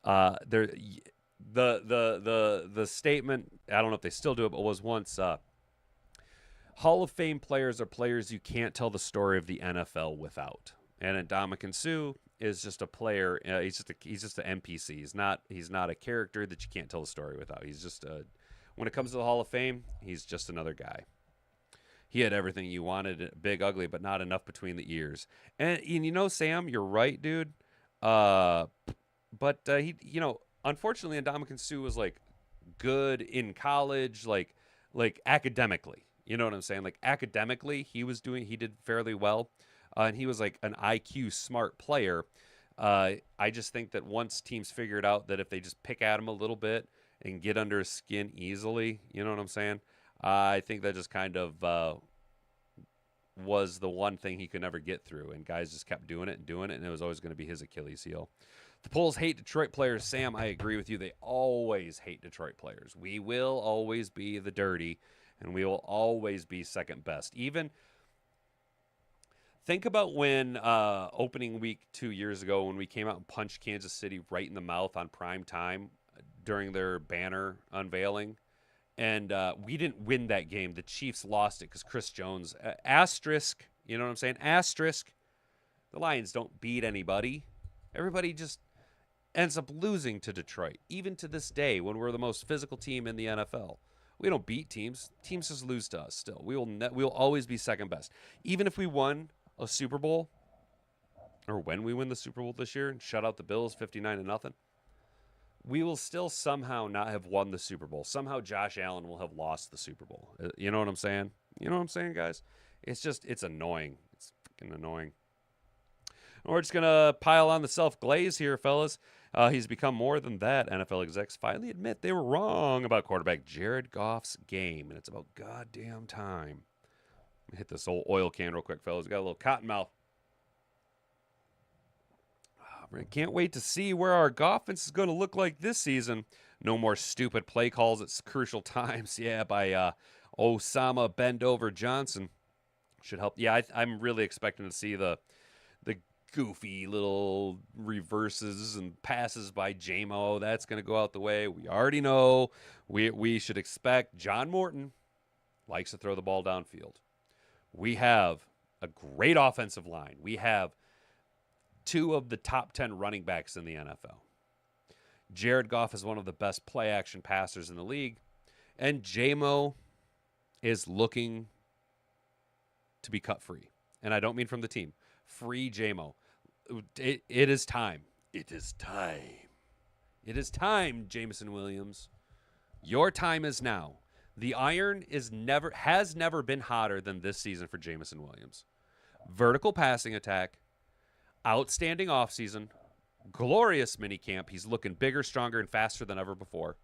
the statement, I don't know if they still do it, but was once Hall of Fame players are players you can't tell the story of the NFL without. And Ndamukong Suh is just a player. He's just an NPC. He's not a character that you can't tell the story without. He's just when it comes to the Hall of Fame, he's just another guy. He had everything you wanted, big, ugly, but not enough between the ears. And you know, Sam, you're right, dude. But he, unfortunately, Ndamukong Suh was like good in college, like academically. You know what I'm saying? Like academically, he did fairly well. And he was like an IQ smart player. I just think that once teams figured out that if they just pick at him a little bit and get under his skin easily, you know what I'm saying? I think that just kind of was the one thing he could never get through. And guys just kept doing it, and it was always going to be his Achilles heel. The polls hate Detroit players. Sam, I agree with you. They always hate Detroit players. We will always be the dirty, and we will always be second best. Even think about when opening week 2 years ago when we came out and punched Kansas City right in the mouth on prime time during their banner unveiling. And we didn't win that game. The Chiefs lost it because Chris Jones, asterisk, you know what I'm saying? Asterisk. The Lions don't beat anybody. Everybody just ends up losing to Detroit, even to this day when we're the most physical team in the NFL. We don't beat teams. Teams just lose to us still. We'll always be second best. Even if we won a Super Bowl, or when we win the Super Bowl this year and shut out the Bills 59-0, we will still somehow not have won the Super Bowl. Somehow Josh Allen will have lost the Super Bowl. You know what I'm saying? You know what I'm saying, guys? It's annoying. It's fucking annoying. We're just going to pile on the self-glaze here, fellas. He's become more than that. NFL execs finally admit they were wrong about quarterback Jared Goff's game, and it's about goddamn time. Let me hit this old oil can real quick, fellas. We got a little cotton mouth. I can't wait to see where our offense is going to look like this season. No more stupid play calls at crucial times. Yeah, by Osama Bendover Johnson. Should help. Yeah, I'm really expecting to see the goofy little reverses and passes by J-Mo. That's going to go out the way. We already know we should expect John Morton likes to throw the ball downfield. We have a great offensive line. We have 2 of the top 10 running backs in the NFL. Jared Goff is one of the best play-action passers in the league. And J-Mo is looking to be cut free. And I don't mean from the team. Free J-Mo. It is time. It is time. It is time, Jameson Williams. Your time is now. The iron has never been hotter than this season for Jameson Williams. Vertical passing attack, outstanding offseason, glorious minicamp. He's looking bigger, stronger, and faster than ever before.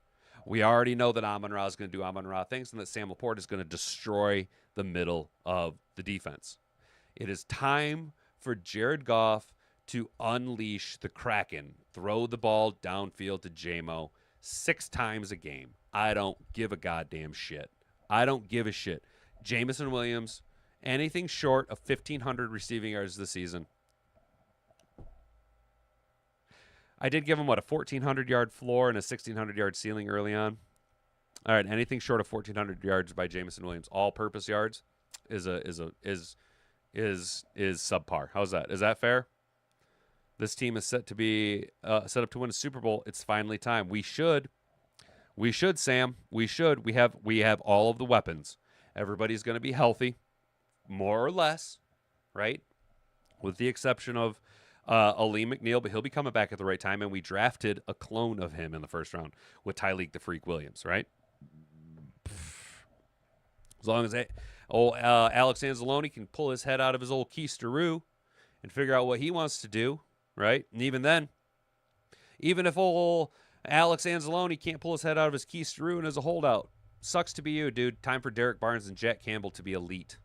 We already know that Amon-Ra is going to do Amon-Ra things and that Sam Laporte is going to destroy the middle of the defense. It is time for Jared Goff to unleash the Kraken. Throw the ball downfield to J-Mo 6 times a game. I don't give a goddamn shit. I don't give a shit. Jameson Williams, anything short of 1,500 receiving yards this season. I did give him, a 1,400-yard floor and a 1,600-yard ceiling early on. All right, anything short of 1,400 yards by Jameson Williams, all-purpose yards, is subpar. How's that? Is that fair? This team is set up to win a Super Bowl. It's finally time. We should, Sam. We should. We have all of the weapons. Everybody's going to be healthy, more or less, right? With the exception of Aleem McNeil, but he'll be coming back at the right time. And we drafted a clone of him in the first round with Tyleek the Freak Williams, right? As long as Alex Anzalone can pull his head out of his old keisteroo and figure out what he wants to do, right? And even then, even if old Alex Anzalone can't pull his head out of his keisteroo and is a holdout, sucks to be you, dude. Time for Derek Barnes and Jack Campbell to be elite.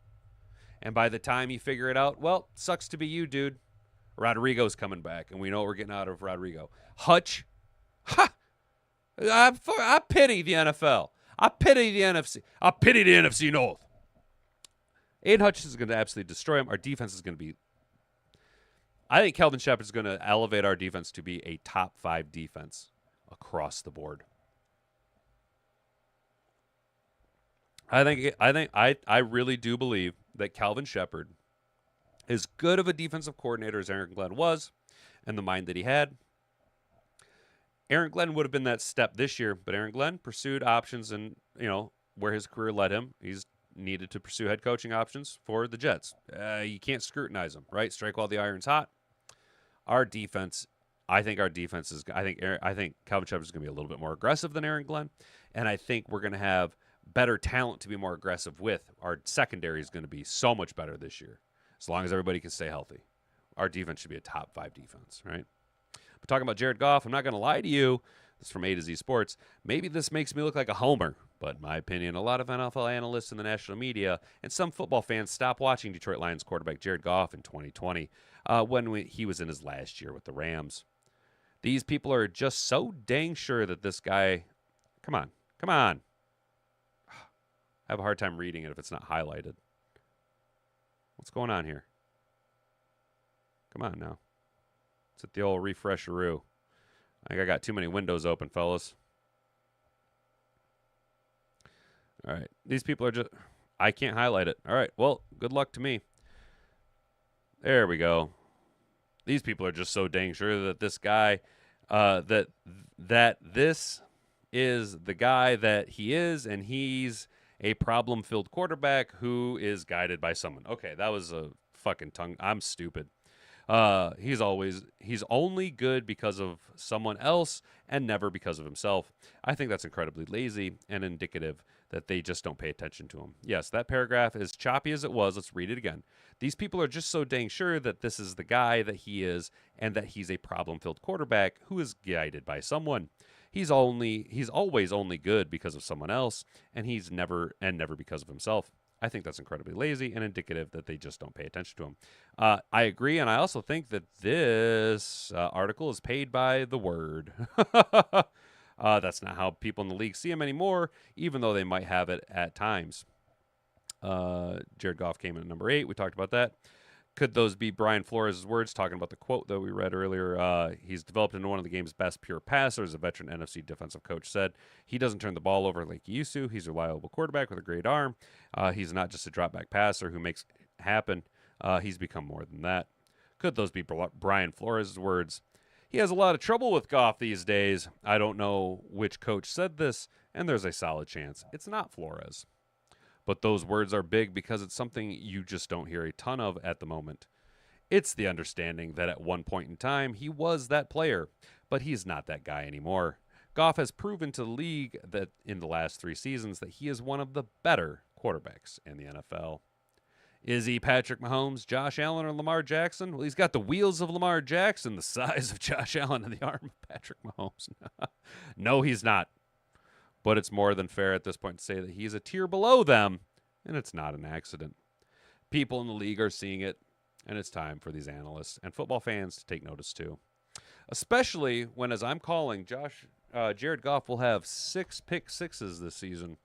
And by the time you figure it out, well, sucks to be you, dude. Rodrigo's coming back, and we know what we're getting out of Rodrigo. Hutch, ha! I pity the NFL. I pity the NFC. I pity the NFC North. Aiden Hutchinson is going to absolutely destroy him. Our defense is going to be... I think Kelvin Shepard is going to elevate our defense to be a top 5 defense across the board. I really do believe that Calvin Shepard, as good of a defensive coordinator as Aaron Glenn was, and the mind that he had, Aaron Glenn would have been that step this year, but Aaron Glenn pursued options and, where his career led him. He's needed to pursue head coaching options for the Jets. You can't scrutinize them, right? Strike while the iron's hot. Our defense, I think Calvin Shepard is going to be a little bit more aggressive than Aaron Glenn, and I think we're going to have better talent to be more aggressive with. Our secondary is going to be so much better this year, as long as everybody can stay healthy. Our defense should be a top 5 defense, right? But talking about Jared Goff, I'm not going to lie to you. This is from A to Z Sports. Maybe this makes me look like a homer, but in my opinion, a lot of NFL analysts in the national media and some football fans stopped watching Detroit Lions quarterback Jared Goff in 2020 when he was in his last year with the Rams. These people are just so dang sure that this guy. Come on. Come on. I have a hard time reading it if it's not highlighted. What's going on here? Come on now. Let's hit the old refresheroo. I think I got too many windows open, fellas. All right. These people are just. I can't highlight it. All right. Well, good luck to me. There we go. These people are just so dang sure that this guy, that this is the guy that he is, and he's a problem-filled quarterback who is guided by someone. Okay, that was a fucking tongue. I'm stupid. He's only good because of someone else and never because of himself. I think that's incredibly lazy and indicative that they just don't pay attention to him. Yes, that paragraph, as choppy as it was, let's read it again. These people are just so dang sure that this is the guy that he is and that he's a problem-filled quarterback who is guided by someone. He's always only good because of someone else, and he's never because of himself. I think that's incredibly lazy and indicative that they just don't pay attention to him. I agree, and I also think that this article is paid by the word. That's not how people in the league see him anymore, even though they might have it at times. Jared Goff came in at number 8. We talked about that. Could those be Brian Flores' words, talking about the quote that we read earlier? He's developed into one of the game's best pure passers, a veteran NFC defensive coach said. He doesn't turn the ball over like he used to. He's a reliable quarterback with a great arm. He's not just a drop-back passer who makes it happen. He's become more than that. Could those be Brian Flores' words? He has a lot of trouble with Goff these days. I don't know which coach said this, and there's a solid chance it's not Flores. But those words are big because it's something you just don't hear a ton of at the moment. It's the understanding that at one point in time, he was that player, but he's not that guy anymore. Goff has proven to the league that in the last 3 seasons that he is one of the better quarterbacks in the NFL. Is he Patrick Mahomes, Josh Allen, or Lamar Jackson? Well, he's got the wheels of Lamar Jackson, the size of Josh Allen, and the arm of Patrick Mahomes. No, he's not. But it's more than fair at this point to say that he's a tier below them, and it's not an accident. People in the league are seeing it, and it's time for these analysts and football fans to take notice too. Especially when, as I'm calling, Jared Goff will have 6 pick sixes this season.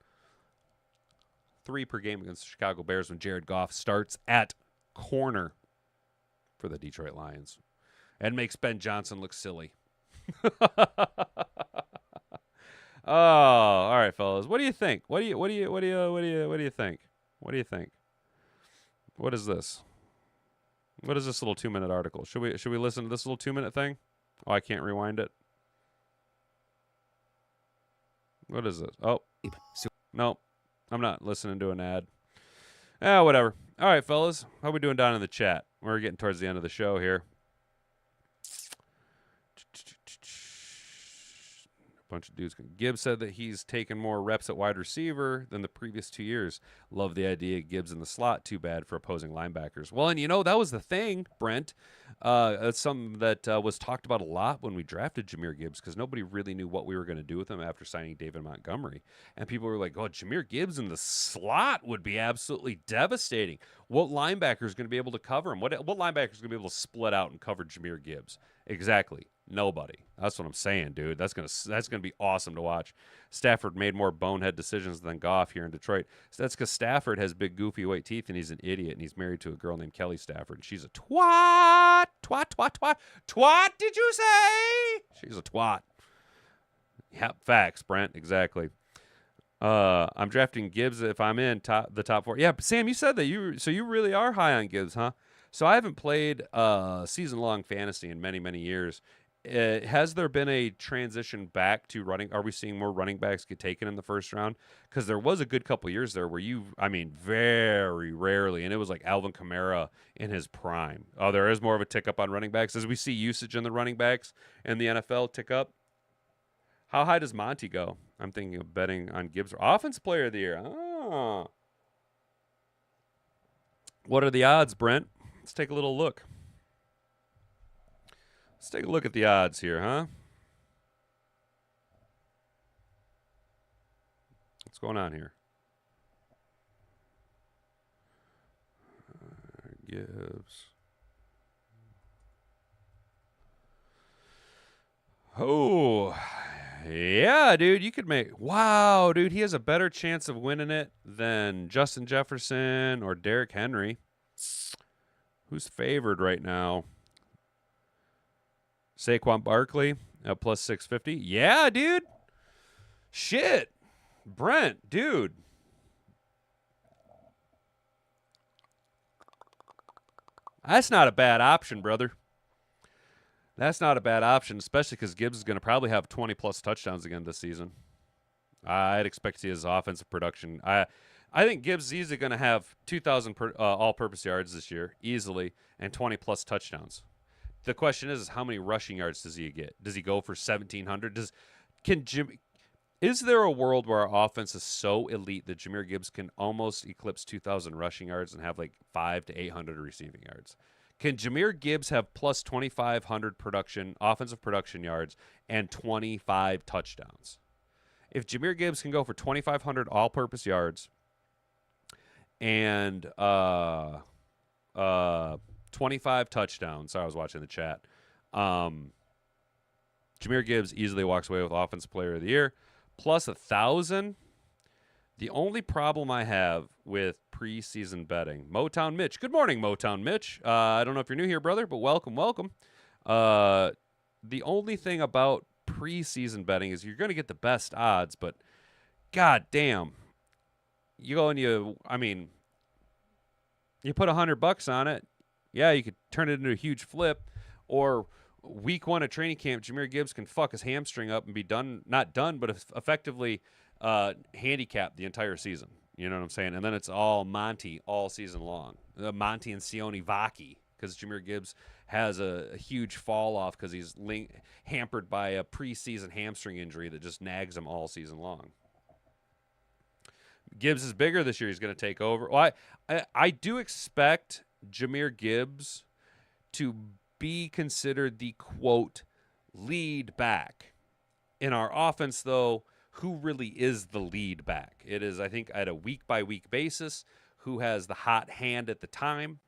3 per game against the Chicago Bears when Jared Goff starts at corner for the Detroit Lions and makes Ben Johnson look silly. Oh, all right, fellas. What do you think? What do you think? What do you think? What is this? What is this little 2-minute article? Should we listen to this little 2-minute thing? Oh, I can't rewind it. What is this? Oh, no, I'm not listening to an ad. Whatever. All right, fellas. How we doing down in the chat? We're getting towards the end of the show here. Bunch of dudes. Gibbs said that he's taken more reps at wide receiver than the previous 2 years. Love the idea of Gibbs in the slot. Too bad for opposing linebackers. Well, and that was the thing, Brent. It's something that was talked about a lot when we drafted Jahmyr Gibbs because nobody really knew what we were going to do with him after signing David Montgomery. And people were like, oh, Jahmyr Gibbs in the slot would be absolutely devastating. What linebacker is going to be able to cover him? What linebacker is going to be able to split out and cover Jahmyr Gibbs? Exactly. Nobody. That's what I'm saying, dude. That's gonna be awesome to watch. Stafford made more bonehead decisions than Goff here in Detroit. So that's because Stafford has big, goofy, white teeth, and he's an idiot, and he's married to a girl named Kelly Stafford. And she's a twat. Twat, did you say? She's a twat. Yep, facts, Brent. Exactly. I'm drafting Gibbs if I'm in the top 4. Yeah, but Sam, you said that you really are high on Gibbs, huh? So I haven't played season-long fantasy in many, many years. Has there been a transition back to running? Are we seeing more running backs get taken in the first round? Because there was a good couple years there where very rarely, and it was like Alvin Kamara in his prime. Oh, there is more of a tick up on running backs as we see usage in the running backs in the NFL tick up. How high does Monty go? I'm thinking of betting on Gibbs for Offensive Player of the Year. Oh. What are the odds, Brent? Let's take a little look. Let's take a look at the odds here, huh? What's going on here? Gibbs. Oh, yeah, dude. You could make. Wow, dude. He has a better chance of winning it than Justin Jefferson or Derrick Henry. Who's favored right now? Saquon Barkley at plus 650. Yeah, dude. Shit. Brent, dude. That's not a bad option, brother. That's not a bad option, especially because Gibbs is going to probably have 20-plus touchdowns again this season. I'd expect to see his offensive production. I think Gibbs is easily going to have 2,000 all-purpose yards this year, easily, and 20-plus touchdowns. The question is how many rushing yards does he get? Does he go for 1,700? Is there a world where our offense is so elite that Jahmyr Gibbs can almost eclipse 2,000 rushing yards and have like 500 to 800 receiving yards? Can Jahmyr Gibbs have plus 2,500 offensive production yards and 25 touchdowns? If Jahmyr Gibbs can go for 2,500 all-purpose yards and 25 touchdowns, sorry, I was watching the chat. Jahmyr Gibbs easily walks away with Offensive Player of the Year. Plus 1,000. The only problem I have with preseason betting, Motown Mitch. Good morning, Motown Mitch. I don't know if you're new here, brother, but welcome. The only thing about preseason betting is you're going to get the best odds, but god damn, you put $100 on it. Yeah, you could turn it into a huge flip, or week 1 of training camp, Jahmyr Gibbs can fuck his hamstring up and be not done, but effectively handicapped the entire season. You know what I'm saying? And then it's all Monty all season long. Monty and Sione Vaki, because Jahmyr Gibbs has a huge fall off because he's hampered by a preseason hamstring injury that just nags him all season long. Gibbs is bigger this year. He's going to take over. Well, I do expect Jahmyr Gibbs to be considered the, quote, lead back. In our offense, though, who really is the lead back? It is, I think, at a week-by-week basis, who has the hot hand at the time.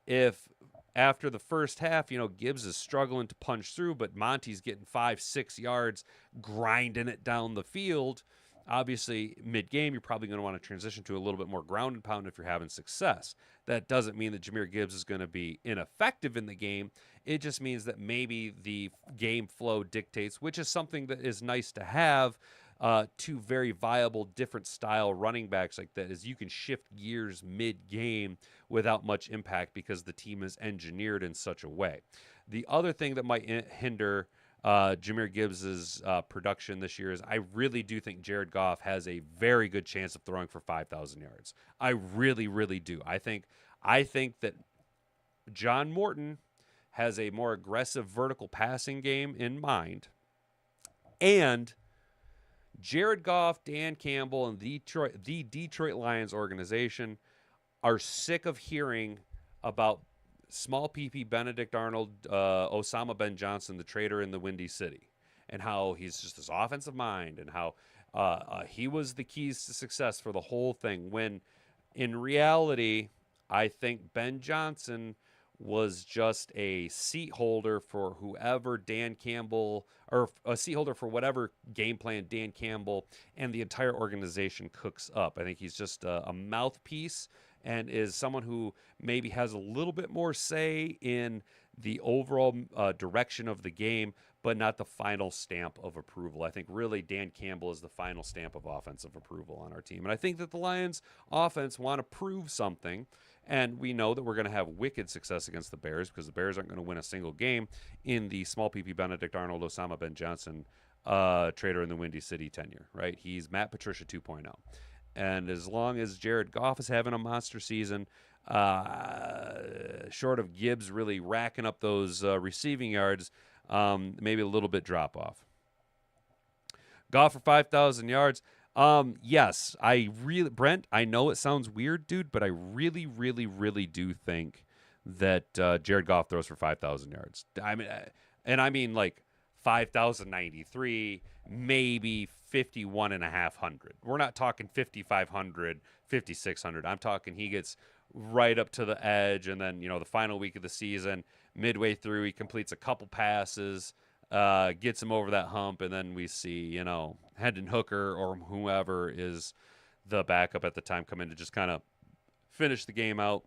If after the first half, Gibbs is struggling to punch through, but Monty's getting 5-6 yards, grinding it down the field, obviously, mid-game, you're probably going to want to transition to a little bit more ground and pound if you're having success. That doesn't mean that Jahmyr Gibbs is going to be ineffective in the game. It just means that maybe the game flow dictates, which is something that is nice to have, two very viable, different style running backs like that, is you can shift gears mid-game without much impact because the team is engineered in such a way. The other thing that might hinder Jahmyr Gibbs' production this year is I really do think Jared Goff has a very good chance of throwing for 5,000 yards. I really, really do. I think that John Morton has a more aggressive vertical passing game in mind, and Jared Goff, Dan Campbell, and the Detroit Lions organization are sick of hearing about small PP, Benedict Arnold, Osama Ben Johnson, the trader in the Windy City, and how he's just this offensive mind, and how he was the keys to success for the whole thing. When in reality, I think Ben Johnson was just a seat holder for whoever Dan Campbell, or a seat holder for whatever game plan Dan Campbell and the entire organization cooks up. I think he's just a mouthpiece and is someone who maybe has a little bit more say in the overall direction of the game, but not the final stamp of approval. I think really Dan Campbell is the final stamp of offensive approval on our team. And I think that the Lions offense want to prove something. And we know that we're going to have wicked success against the Bears because the Bears aren't going to win a single game in the small PP Benedict Arnold, Osama Ben Johnson trader in the Windy City tenure, right? He's Matt Patricia 2.0. And as long as Jared Goff is having a monster season, short of Gibbs really racking up those receiving yards, maybe a little bit drop off. Goff for 5,000 yards. Yes, Brent, I know it sounds weird, dude, but I really, really, really do think that Jared Goff throws for 5,000 yards. I mean like 5,093, maybe 51,500. We're not talking 5,500, 5,600. I'm talking he gets right up to the edge, and then the final week of the season, midway through, he completes a couple passes. gets him over that hump, and then we see, Hendon Hooker or whoever is the backup at the time come in to just kind of finish the game out,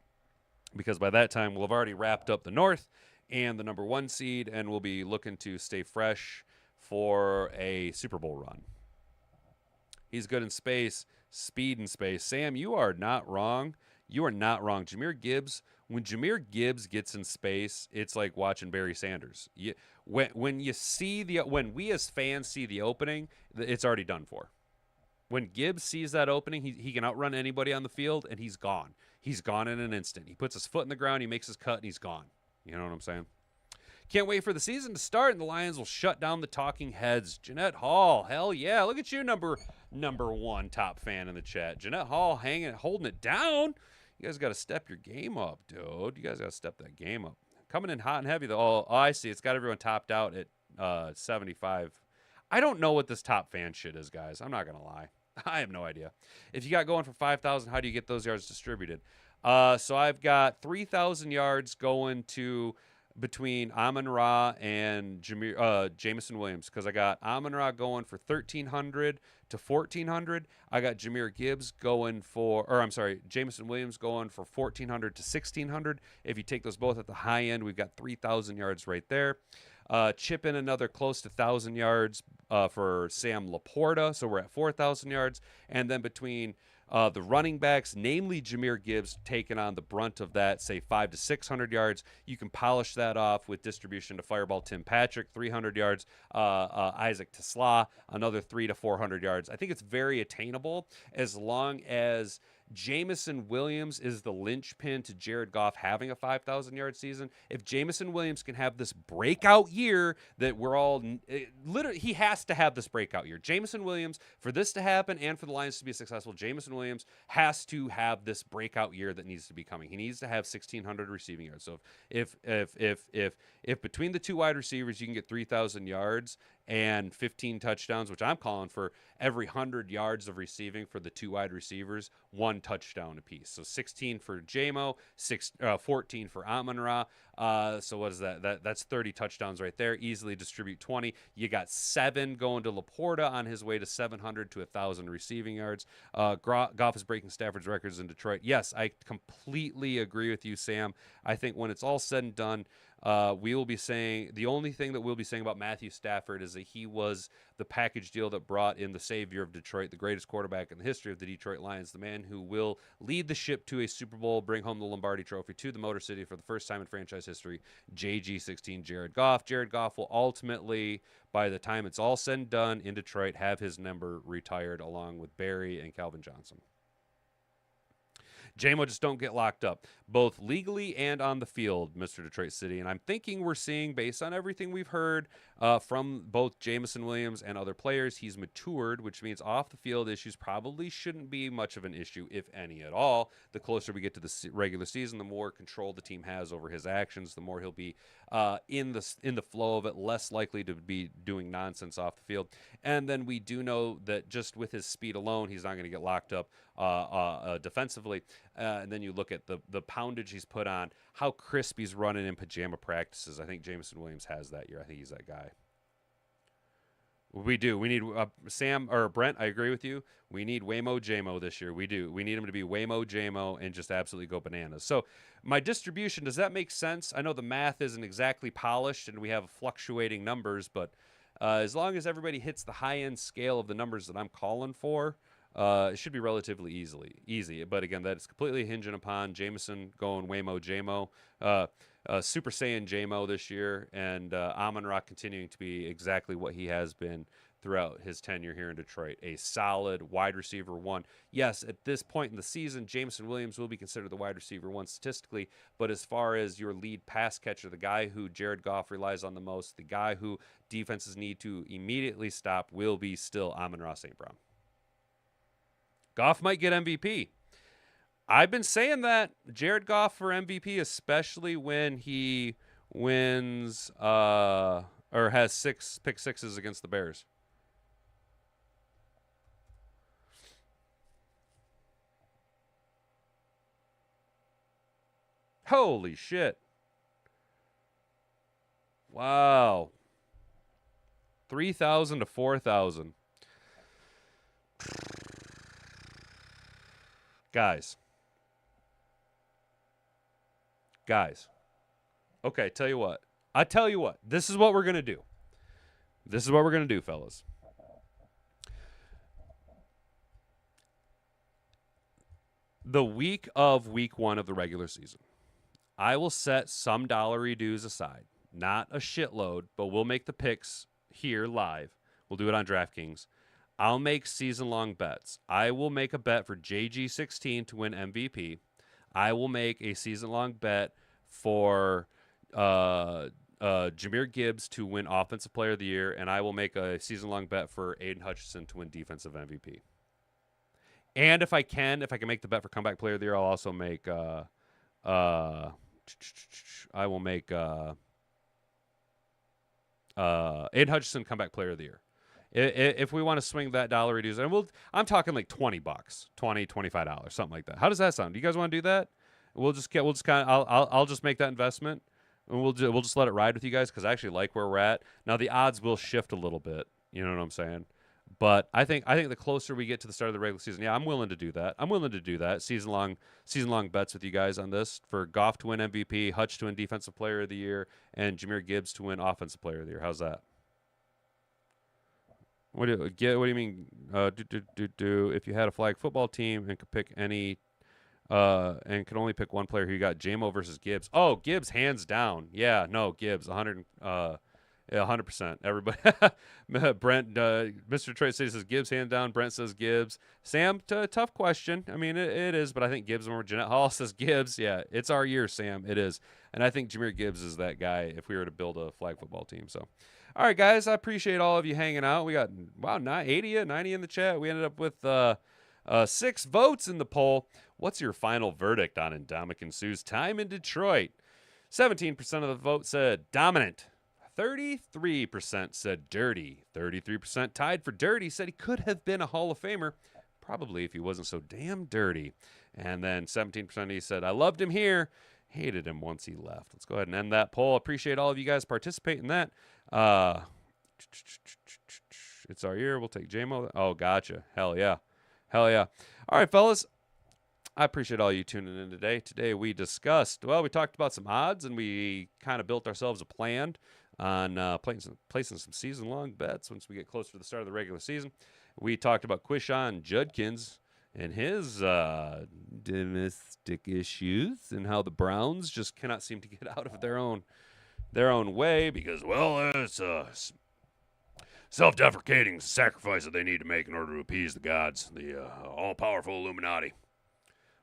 because by that time we'll have already wrapped up the North and the number 1 seed, and we'll be looking to stay fresh for a Super Bowl run. He's good in space, speed in space. Sam, you are not wrong. You are not wrong. Jahmyr Gibbs, when Jahmyr Gibbs gets in space, it's like watching Barry Sanders. When we as fans see the opening, it's already done for. When Gibbs sees that opening, he can outrun anybody on the field, and he's gone. He's gone in an instant. He puts his foot in the ground, he makes his cut, and he's gone. You know what I'm saying? Can't wait for the season to start, and the Lions will shut down the talking heads. Jeanette Hall, hell yeah. Look at you, number 1 top fan in the chat. Jeanette Hall holding it down. You guys got to step your game up, dude. You guys got to step that game up. Coming in hot and heavy, though. Oh, I see. It's got everyone topped out at 75. I don't know what this top fan shit is, guys. I'm not going to lie. I have no idea. If you got going for 5,000, how do you get those yards distributed? So I've got 3,000 yards going to between Amon-Ra and Jameson Williams, because I got Amon-Ra going for 1,300 to 1,400. I got Jahmyr Gibbs going Jameson Williams going for 1,400 to 1,600. If you take those both at the high end, we've got 3,000 yards right there. Chip in another close to 1,000 yards for Sam Laporta, so we're at 4,000 yards. And then between the running backs, namely Jahmyr Gibbs, taking on the brunt of that, say 500 to 600 yards. You can polish that off with distribution to Fireball Tim Patrick, 300 yards. Isaac Tesla, another 300 to 400 yards. I think it's very attainable as long as Jameson Williams is the linchpin to Jared Goff having a 5,000-yard season. If Jameson Williams can have this breakout year that we're all literally, he has to have this breakout year. Jameson Williams, for this to happen and for the Lions to be successful, Jameson Williams has to have this breakout year that needs to be coming. He needs to have 1,600 receiving yards. So if between the 2 wide receivers you can get 3,000 yards and 15 touchdowns, which I'm calling for every 100 yards of receiving for the 2 wide receivers, 1 touchdown apiece. So 16 for JMO, 14 for Amon-Ra. So what is that? That's 30 touchdowns right there. Easily distribute 20. You got 7 going to Laporta on his way to 700 to 1,000 receiving yards. Goff is breaking Stafford's records in Detroit. Yes, I completely agree with you, Sam. I think when it's all said and done, we will be saying the only thing that we'll be saying about Matthew Stafford is that he was the package deal that brought in the savior of Detroit, the greatest quarterback in the history of the Detroit Lions, the man who will lead the ship to a Super Bowl, bring home the Lombardi Trophy to the Motor City for the first time in franchise history, JG16 Jared Goff. Jared Goff will ultimately, by the time it's all said and done in Detroit, have his number retired along with Barry and Calvin Johnson. JMO, just don't get locked up, both legally and on the field, Mr. Detroit City. And I'm thinking we're seeing, based on everything we've heard from both Jameson Williams and other players, he's matured, which means off the field issues probably shouldn't be much of an issue, if any at all. The closer we get to the regular season, the more control the team has over his actions, the more he'll be in the flow of it, less likely to be doing nonsense off the field. And then we do know that just with his speed alone, he's not going to get locked up defensively. And then you look at the poundage he's put on, how crisp he's running in pajama practices. I think Jameson Williams has that year. I think he's that guy. We do. We need Sam or Brent. I agree with you. We need Waymo JMO this year. We do. We need him to be Waymo JMO and just absolutely go bananas. So my distribution, does that make sense? I know the math isn't exactly polished and we have fluctuating numbers, but as long as everybody hits the high-end scale of the numbers that I'm calling for, it should be relatively easy. But again, that's completely hinging upon Jameson going Waymo JMO, Super Saiyan JMO this year, and Amon-Ra continuing to be exactly what he has been throughout his tenure here in Detroit, a solid wide receiver 1. Yes, at this point in the season, Jameson Williams will be considered the wide receiver 1 statistically, but as far as your lead pass catcher, the guy who Jared Goff relies on the most, the guy who defenses need to immediately stop, will be still Amon-Ra St. Brown. Goff might get MVP. I've been saying that. Jared Goff for MVP, especially when he wins or has 6 pick sixes against the Bears. Holy shit. Wow. 3,000 to 4,000. Guys. Okay, tell you what. This is what we're going to do. Fellas. The week of week 1 of the regular season, I will set some dollary dues aside. Not a shitload, but we'll make the picks here live. We'll do it on DraftKings. I'll make season-long bets. I will make a bet for JG16 to win MVP. I will make a season-long bet for Jahmyr Gibbs to win Offensive Player of the Year, and I will make a season-long bet for Aiden Hutchinson to win Defensive MVP. And if I can make the bet for Comeback Player of the Year, I'll also make Aiden Hutchinson Comeback Player of the Year. If we want to swing that dollar reduce, and I'm talking like $20, $25, something like that. How does that sound? Do you guys want to do that? I'll just make that investment, and we'll just let it ride with you guys because I actually like where we're at. Now the odds will shift a little bit. You know what I'm saying? But I think the closer we get to the start of the regular season, yeah, I'm willing to do that. Season long bets with you guys on this for Goff to win MVP, Hutch to win Defensive Player of the Year, and Jahmyr Gibbs to win Offensive Player of the Year. How's that? What do you mean? If you had a flag football team and could pick any, and could only pick one player, who you got? JMO versus Gibbs. Oh, Gibbs hands down. Yeah, no, Gibbs 100%. Everybody, Brent, Mr. Detroit City says Gibbs hands down. Brent says Gibbs. Sam, tough question. I mean, it is, but I think Gibbs more. Jeanette Hall says Gibbs. Yeah, it's our year, Sam. It is, and I think Jahmyr Gibbs is that guy if we were to build a flag football team. So. All right, guys, I appreciate all of you hanging out. We got, 90 in the chat. We ended up with 6 votes in the poll. What's your final verdict on Ndamukong Suh's time in Detroit? 17% of the vote said dominant. 33% said dirty. 33% tied for dirty, said he could have been a Hall of Famer, probably if he wasn't so damn dirty. And then 17% of you said, I loved him here, hated him once he left. Let's go ahead and end that poll. Appreciate all of you guys participating in that. It's our year. We'll take JMO. Oh, gotcha. Hell yeah. All right, fellas. I appreciate all you tuning in today. Today we talked about some odds, and we kind of built ourselves a plan on placing some season-long bets once we get closer to the start of the regular season. We talked about Quinshon Judkins and his domestic issues and how the Browns just cannot seem to get out of their own way because, it's a self-deprecating sacrifice that they need to make in order to appease the gods, the all-powerful Illuminati.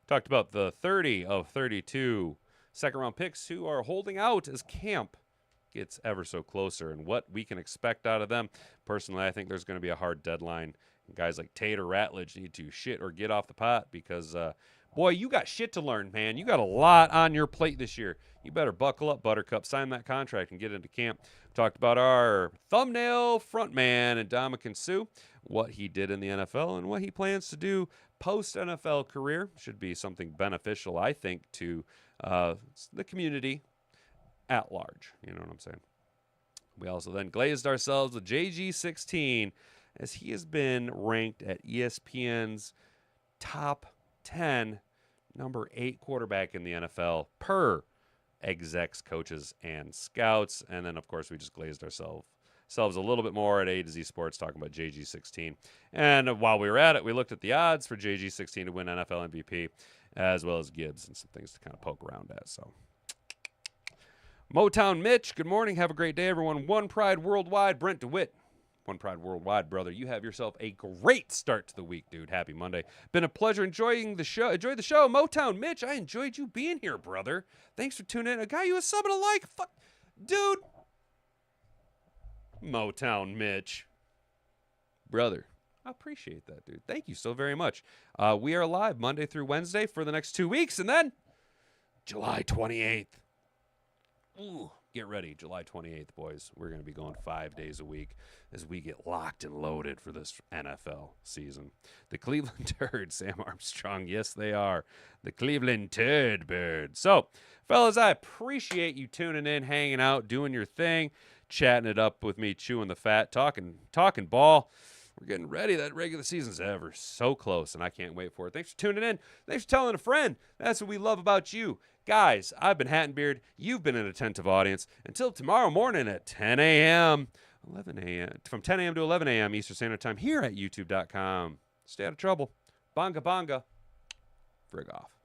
Talked about the 30 of 32 second-round picks who are holding out as camp gets ever so closer and what we can expect out of them. Personally, I think there's going to be a hard deadline. Guys like Tate or Ratledge need to shit or get off the pot because, boy, you got shit to learn, man. You got a lot on your plate this year. You better buckle up, Buttercup, sign that contract, and get into camp. Talked about our thumbnail frontman, Ndamukong Suh, what he did in the NFL and what he plans to do post-NFL career. Should be something beneficial, I think, to the community at large. You know what I'm saying? We also then glazed ourselves with JG16, as he has been ranked at ESPN's top 10, number 8 quarterback in the NFL per execs, coaches, and scouts. And then, of course, we just glazed ourselves a little bit more at A to Z Sports talking about JG16. And while we were at it, we looked at the odds for JG16 to win NFL MVP, as well as Gibbs and some things to kind of poke around at. So, Motown Mitch, good morning. Have a great day, everyone. One Pride Worldwide, Brent DeWitt. One Pride Worldwide, brother. You have yourself a great start to the week, dude. Happy Monday. Been a pleasure enjoying the show. Enjoy the show. Motown Mitch, I enjoyed you being here, brother. Thanks for tuning in. A guy you a sub and a like. Fuck. Dude. Motown Mitch. Brother. I appreciate that, dude. Thank you so very much. We are live Monday through Wednesday for the next 2 weeks, and then July 28th. Ooh. Get ready, July 28th, boys. We're going to be going 5 days a week as we get locked and loaded for this NFL season. The Cleveland Turd, Sam Armstrong. Yes, they are. The Cleveland Turd Bird. So, fellas, I appreciate you tuning in, hanging out, doing your thing. chatting it up with me, chewing the fat, talking ball. We're getting ready. That regular season's ever so close, and I can't wait for it. Thanks for tuning in. Thanks for telling a friend. That's what we love about you. Guys, I've been Hat and Beard. You've been an attentive audience. Until tomorrow morning at 10 a.m., 11 a.m., from 10 a.m. to 11 a.m. Eastern Standard Time here at youtube.com. Stay out of trouble. Bonga bonga. Frig off.